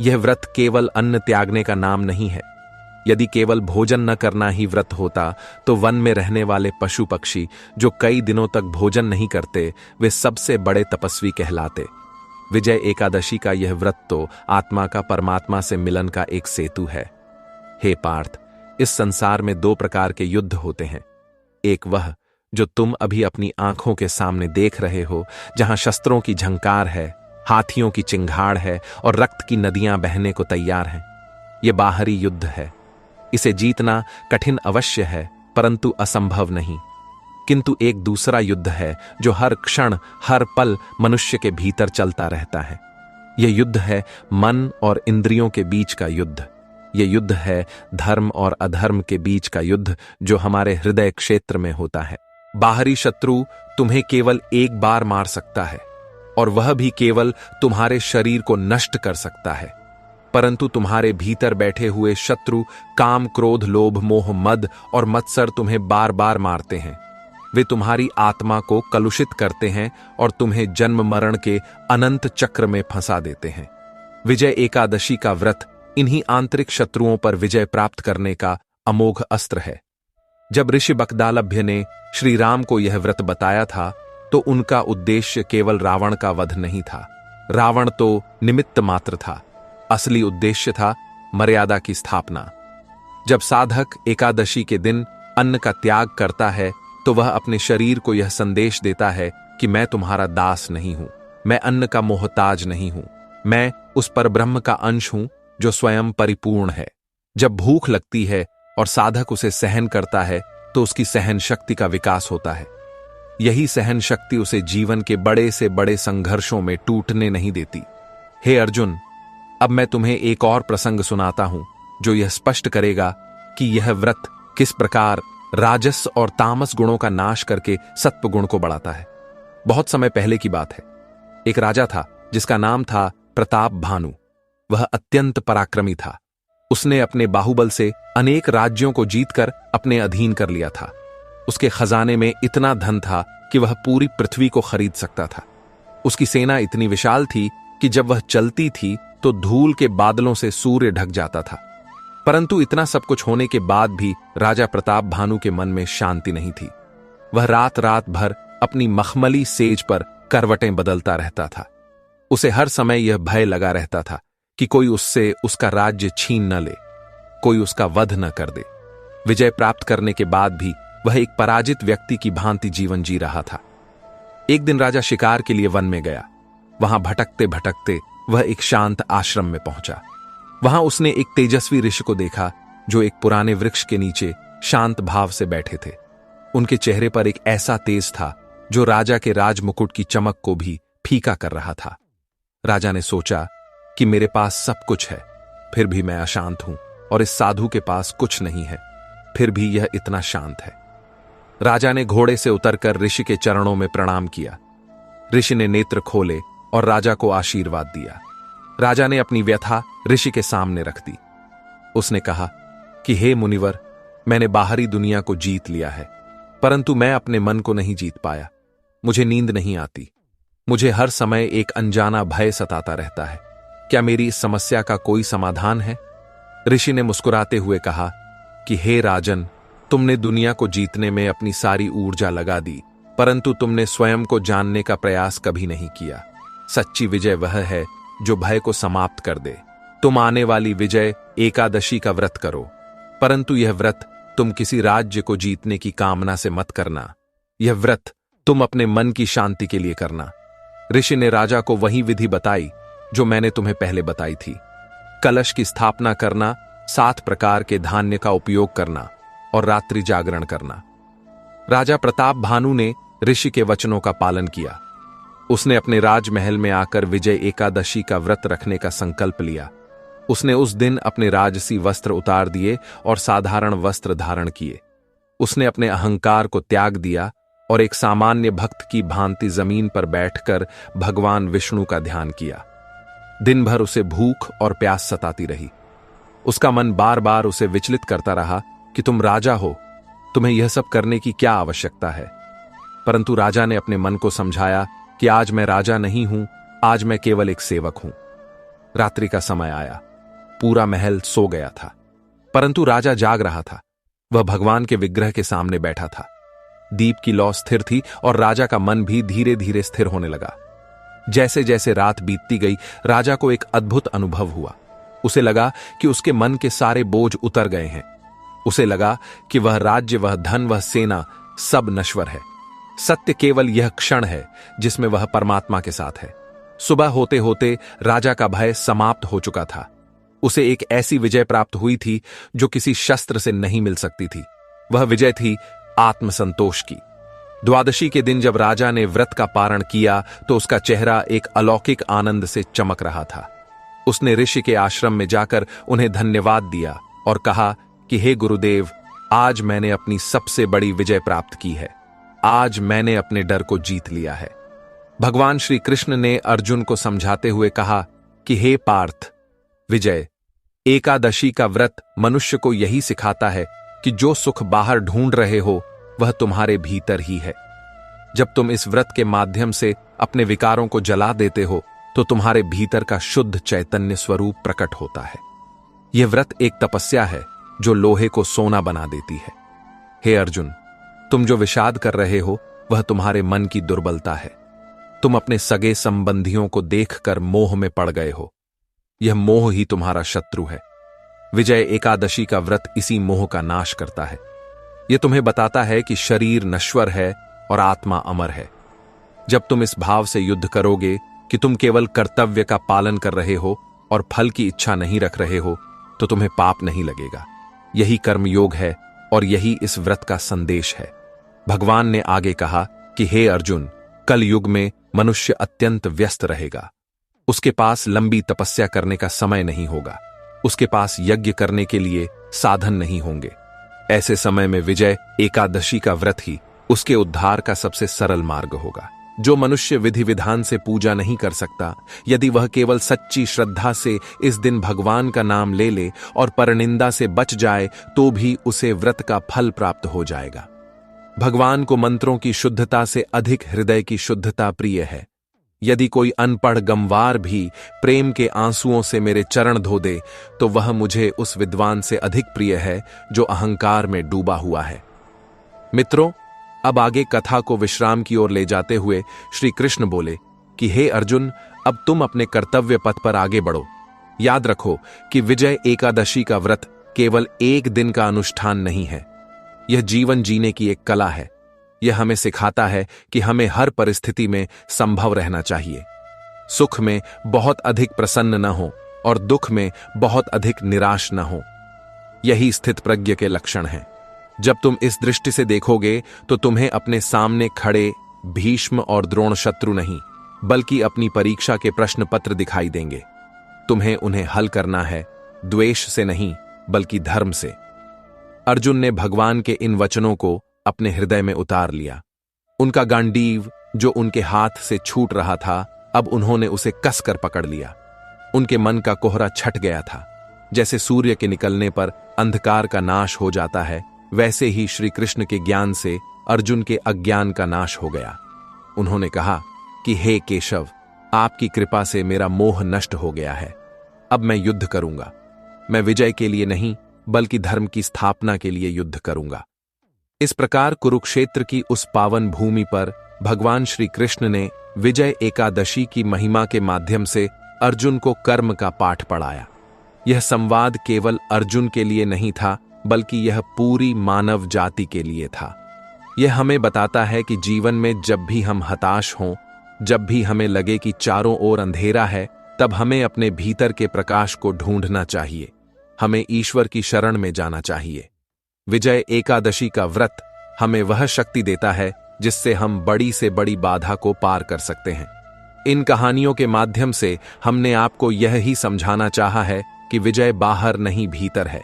यह व्रत केवल अन्न त्यागने का नाम नहीं है। यदि केवल भोजन न करना ही व्रत होता तो वन में रहने वाले पशु पक्षी जो कई दिनों तक भोजन नहीं करते, वे सबसे बड़े तपस्वी कहलाते। विजय एकादशी का यह व्रत तो आत्मा का परमात्मा से मिलन का एक सेतु है। हे पार्थ, इस संसार में दो प्रकार के युद्ध होते हैं। एक वह जो तुम अभी अपनी आंखों के सामने देख रहे हो, जहां शस्त्रों की झंकार है, हाथियों की चिंगाड़ है और रक्त की नदियां बहने को तैयार हैं। यह बाहरी युद्ध है। इसे जीतना कठिन अवश्य है, परंतु असंभव नहीं। किंतु एक दूसरा युद्ध है जो हर क्षण, हर पल मनुष्य के भीतर चलता रहता है। यह युद्ध है मन और इंद्रियों के बीच का युद्ध। यह युद्ध है धर्म और अधर्म के बीच का युद्ध, जो हमारे हृदय क्षेत्र में होता है। बाहरी शत्रु तुम्हें केवल एक बार मार सकता है, और वह भी केवल तुम्हारे शरीर को नष्ट कर सकता है। परंतु तुम्हारे भीतर बैठे हुए शत्रु काम, क्रोध, लोभ, मोह, मद और मत्सर तुम्हें बार बार मारते हैं। वे तुम्हारी आत्मा को कलुषित करते हैं और तुम्हें जन्म मरण के अनंत चक्र में फंसा देते हैं। विजय एकादशी का व्रत इन्हीं आंतरिक शत्रुओं पर विजय प्राप्त करने का अमोघ अस्त्र है। जब ऋषि बकदालभ्य ने श्री राम को यह व्रत बताया था तो उनका उद्देश्य केवल रावण का वध नहीं था। रावण तो निमित्त मात्र था, असली उद्देश्य था मर्यादा की स्थापना। जब साधक एकादशी के दिन अन्न का त्याग करता है तो वह अपने शरीर को यह संदेश देता है कि मैं तुम्हारा दास नहीं हूं, मैं अन्न का मोहताज नहीं हूं, मैं उस परब्रह्म का अंश हूं जो स्वयं परिपूर्ण है। जब भूख लगती है और साधक उसे सहन करता है तो उसकी सहन शक्ति का विकास होता है। यही सहन शक्ति उसे जीवन के बड़े से बड़े संघर्षों में टूटने नहीं देती। हे अर्जुन, अब मैं तुम्हें एक और प्रसंग सुनाता हूं जो यह स्पष्ट करेगा कि यह व्रत किस प्रकार राजस और तामस गुणों का नाश करके सत्व गुण को बढ़ाता है। बहुत समय पहले की बात है। एक राजा था जिसका नाम था प्रताप भानु। वह अत्यंत पराक्रमी था। उसने अपने बाहुबल से अनेक राज्यों को जीतकर अपने अधीन कर लिया था। उसके खजाने में इतना धन था कि वह पूरी पृथ्वी को खरीद सकता था। उसकी सेना इतनी विशाल थी कि जब वह चलती थी तो धूल के बादलों से सूर्य ढक जाता था। परंतु इतना सब कुछ होने के बाद भी राजा प्रताप भानु के मन में शांति नहीं थी। वह रात रात भर अपनी मखमली सेज पर करवटें बदलता रहता था। उसे हर समय यह भय लगा रहता था कि कोई उससे उसका राज्य छीन न ले, कोई उसका वध न कर दे। विजय प्राप्त करने के बाद भी वह एक पराजित व्यक्ति की भांति जीवन जी रहा था। एक दिन राजा शिकार के लिए वन में गया। वहां भटकते भटकते वह एक शांत आश्रम में पहुंचा। वहां उसने एक तेजस्वी ऋषि को देखा जो एक पुराने वृक्ष के नीचे शांत भाव से बैठे थे। उनके चेहरे पर एक ऐसा तेज था जो राजा के राजमुकुट की चमक को भी फीका कर रहा था। राजा ने सोचा कि मेरे पास सब कुछ है, फिर भी मैं अशांत हूं, और इस साधु के पास कुछ नहीं है, फिर भी यह इतना शांत है। राजा ने घोड़े से उतरकर ऋषि के चरणों में प्रणाम किया। ऋषि ने नेत्र खोले और राजा को आशीर्वाद दिया। राजा ने अपनी व्यथा ऋषि के सामने रख दी। उसने कहा कि हे मुनिवर, मैंने बाहरी दुनिया को जीत लिया है, परंतु मैं अपने मन को नहीं जीत पाया। मुझे नींद नहीं आती। मुझे हर समय एक अनजाना भय सताता रहता है। क्या मेरी इस समस्या का कोई समाधान है? ऋषि ने मुस्कुराते हुए कहा कि हे राजन, तुमने दुनिया को जीतने में अपनी सारी ऊर्जा लगा दी, परंतु तुमने स्वयं को जानने का प्रयास कभी नहीं किया। सच्ची विजय वह है जो भय को समाप्त कर दे। तुम आने वाली विजय एकादशी का व्रत करो, परंतु यह व्रत तुम किसी राज्य को जीतने की कामना से मत करना। यह व्रत तुम अपने मन की शांति के लिए करना। ऋषि ने राजा को वही विधि बताई जो मैंने तुम्हें पहले बताई थी। कलश की स्थापना करना, 7 प्रकार के धान्य का उपयोग करना और रात्रि जागरण करना। राजा प्रताप भानु ने ऋषि के वचनों का पालन किया। उसने अपने राजमहल में आकर विजय एकादशी का व्रत रखने का संकल्प लिया। उसने उस दिन अपने राजसी वस्त्र उतार दिए और साधारण वस्त्र धारण किए। उसने अपने अहंकार को त्याग दिया और एक सामान्य भक्त की भांति जमीन पर बैठकर भगवान विष्णु का ध्यान किया। दिन भर उसे भूख और प्यास सताती रही। उसका मन बार बार उसे विचलित करता रहा कि तुम राजा हो, तुम्हें यह सब करने की क्या आवश्यकता है। परंतु राजा ने अपने मन को समझाया कि आज मैं राजा नहीं हूं, आज मैं केवल एक सेवक हूं। रात्रि का समय आया। पूरा महल सो गया था, परंतु राजा जाग रहा था। वह भगवान के विग्रह के सामने बैठा था। दीप की लौ स्थिर थी और राजा का मन भी धीरे धीरे स्थिर होने लगा। जैसे जैसे रात बीतती गई, राजा को एक अद्भुत अनुभव हुआ। उसे लगा कि उसके मन के सारे बोझ उतर गए हैं। उसे लगा कि वह राज्य, वह धन, वह सेना सब नश्वर है। सत्य केवल यह क्षण है जिसमें वह परमात्मा के साथ है। सुबह होते होते राजा का भय समाप्त हो चुका था। उसे एक ऐसी विजय प्राप्त हुई थी जो किसी शस्त्र से नहीं मिल सकती थी। वह विजय थी आत्मसंतोष की। द्वादशी के दिन जब राजा ने व्रत का पारण किया तो उसका चेहरा एक अलौकिक आनंद से चमक रहा था। उसने ऋषि के आश्रम में जाकर उन्हें धन्यवाद दिया और कहा कि हे गुरुदेव, आज मैंने अपनी सबसे बड़ी विजय प्राप्त की है। आज मैंने अपने डर को जीत लिया है। भगवान श्री कृष्ण ने अर्जुन को समझाते हुए कहा कि हे पार्थ, विजय एकादशी का व्रत मनुष्य को यही सिखाता है कि जो सुख बाहर ढूंढ रहे हो वह तुम्हारे भीतर ही है। जब तुम इस व्रत के माध्यम से अपने विकारों को जला देते हो तो तुम्हारे भीतर का शुद्ध चैतन्य स्वरूप प्रकट होता है। यह व्रत एक तपस्या है जो लोहे को सोना बना देती है। हे अर्जुन, तुम जो विषाद कर रहे हो वह तुम्हारे मन की दुर्बलता है। तुम अपने सगे संबंधियों को देखकर मोह में पड़ गए हो। यह मोह ही तुम्हारा शत्रु है। विजय एकादशी का व्रत इसी मोह का नाश करता है। यह तुम्हें बताता है कि शरीर नश्वर है और आत्मा अमर है। जब तुम इस भाव से युद्ध करोगे कि तुम केवल कर्तव्य का पालन कर रहे हो और फल की इच्छा नहीं रख रहे हो, तो तुम्हें पाप नहीं लगेगा। यही कर्मयोग है और यही इस व्रत का संदेश है। भगवान ने आगे कहा कि हे अर्जुन, कल युग में मनुष्य अत्यंत व्यस्त रहेगा। उसके पास लंबी तपस्या करने का समय नहीं होगा। उसके पास यज्ञ करने के लिए साधन नहीं होंगे। ऐसे समय में विजय एकादशी का व्रत ही उसके उद्धार का सबसे सरल मार्ग होगा। जो मनुष्य विधि विधान से पूजा नहीं कर सकता, यदि वह केवल सच्ची श्रद्धा से इस दिन भगवान का नाम ले ले और परनिंदा से बच जाए, तो भी उसे व्रत का फल प्राप्त हो जाएगा। भगवान को मंत्रों की शुद्धता से अधिक हृदय की शुद्धता प्रिय है। यदि कोई अनपढ़ गंवार भी प्रेम के आंसुओं से मेरे चरण धो दे, तो वह मुझे उस विद्वान से अधिक प्रिय है जो अहंकार में डूबा हुआ है। मित्रों, अब आगे कथा को विश्राम की ओर ले जाते हुए श्री कृष्ण बोले कि हे अर्जुन, अब तुम अपने कर्तव्य पथ पर आगे बढ़ो। याद रखो कि विजय एकादशी का व्रत केवल एक दिन का अनुष्ठान नहीं है। यह जीवन जीने की एक कला है। यह हमें सिखाता है कि हमें हर परिस्थिति में संभव रहना चाहिए। सुख में बहुत अधिक प्रसन्न न हो और दुख में बहुत अधिक निराश न हो। यही स्थित प्रज्ञ के लक्षण हैं। जब तुम इस दृष्टि से देखोगे तो तुम्हें अपने सामने खड़े भीष्म और द्रोण शत्रु नहीं, बल्कि अपनी परीक्षा के प्रश्न पत्र दिखाई देंगे। तुम्हें उन्हें हल करना है, द्वेष से नहीं बल्कि धर्म से। अर्जुन ने भगवान के इन वचनों को अपने हृदय में उतार लिया। उनका गांडीव जो उनके हाथ से छूट रहा था, अब उन्होंने उसे कसकर पकड़ लिया। उनके मन का कोहरा छट गया था। जैसे सूर्य के निकलने पर अंधकार का नाश हो जाता है, वैसे ही श्री कृष्ण के ज्ञान से अर्जुन के अज्ञान का नाश हो गया। उन्होंने कहा कि हे केशव, आपकी कृपा से मेरा मोह नष्ट हो गया है। अब मैं युद्ध करूंगा। मैं विजय के लिए नहीं बल्कि धर्म की स्थापना के लिए युद्ध करूंगा। इस प्रकार कुरुक्षेत्र की उस पावन भूमि पर भगवान श्री कृष्ण ने विजय एकादशी की महिमा के माध्यम से अर्जुन को कर्म का पाठ पढ़ाया। यह संवाद केवल अर्जुन के लिए नहीं था, बल्कि यह पूरी मानव जाति के लिए था। यह हमें बताता है कि जीवन में जब भी हम हताश हों, जब भी हमें लगे कि चारों ओर अंधेरा है, तब हमें अपने भीतर के प्रकाश को ढूंढना चाहिए। हमें ईश्वर की शरण में जाना चाहिए। विजय एकादशी का व्रत हमें वह शक्ति देता है जिससे हम बड़ी से बड़ी बाधा को पार कर सकते हैं। इन कहानियों के माध्यम से हमने आपको यह ही समझाना चाहा है कि विजय बाहर नहीं भीतर है।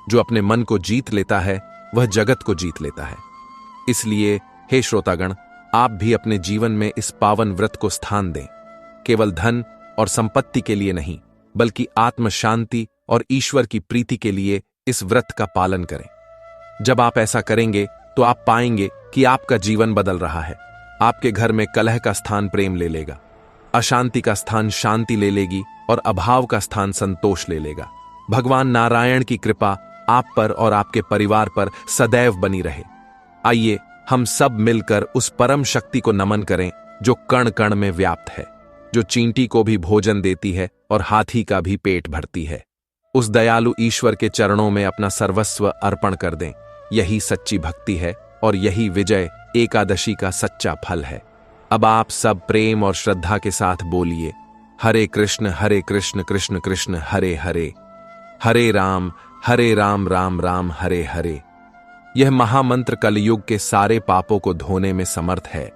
जो अपने मन को जीत लेता है वह जगत को जीत लेता है। इसलिए हे श्रोतागण, आप भी अपने जीवन में इस पावन व्रत को स्थान दें। केवल धन और संपत्ति के लिए नहीं, बल्कि आत्म शांति और ईश्वर की प्रीति के लिए इस व्रत का पालन करें। जब आप ऐसा करेंगे तो आप पाएंगे कि आपका जीवन बदल रहा है। आपके घर में कलह का स्थान प्रेम ले लेगा, अशांति का स्थान शांति ले लेगी और अभाव का स्थान संतोष ले लेगा। भगवान नारायण की कृपा आप पर और आपके परिवार पर सदैव बनी रहे। आइए हम सब मिलकर उस परम शक्ति को नमन करें जो कण कण में व्याप्त है, जो चींटी को भी भोजन देती है और हाथी का भी पेट भरती है। उस दयालु ईश्वर के चरणों में अपना सर्वस्व अर्पण कर दें। यही सच्ची भक्ति है और यही विजय एकादशी का सच्चा फल है। अब आप सब प्रेम और श्रद्धा के साथ बोलिए, हरे कृष्ण कृष्ण कृष्ण हरे हरे, हरे राम राम राम हरे हरे। यह महामंत्र कलयुग के सारे पापों को धोने में समर्थ है।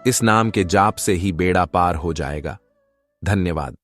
इस नाम के जाप से ही बेड़ा पार हो जाएगा। धन्यवाद।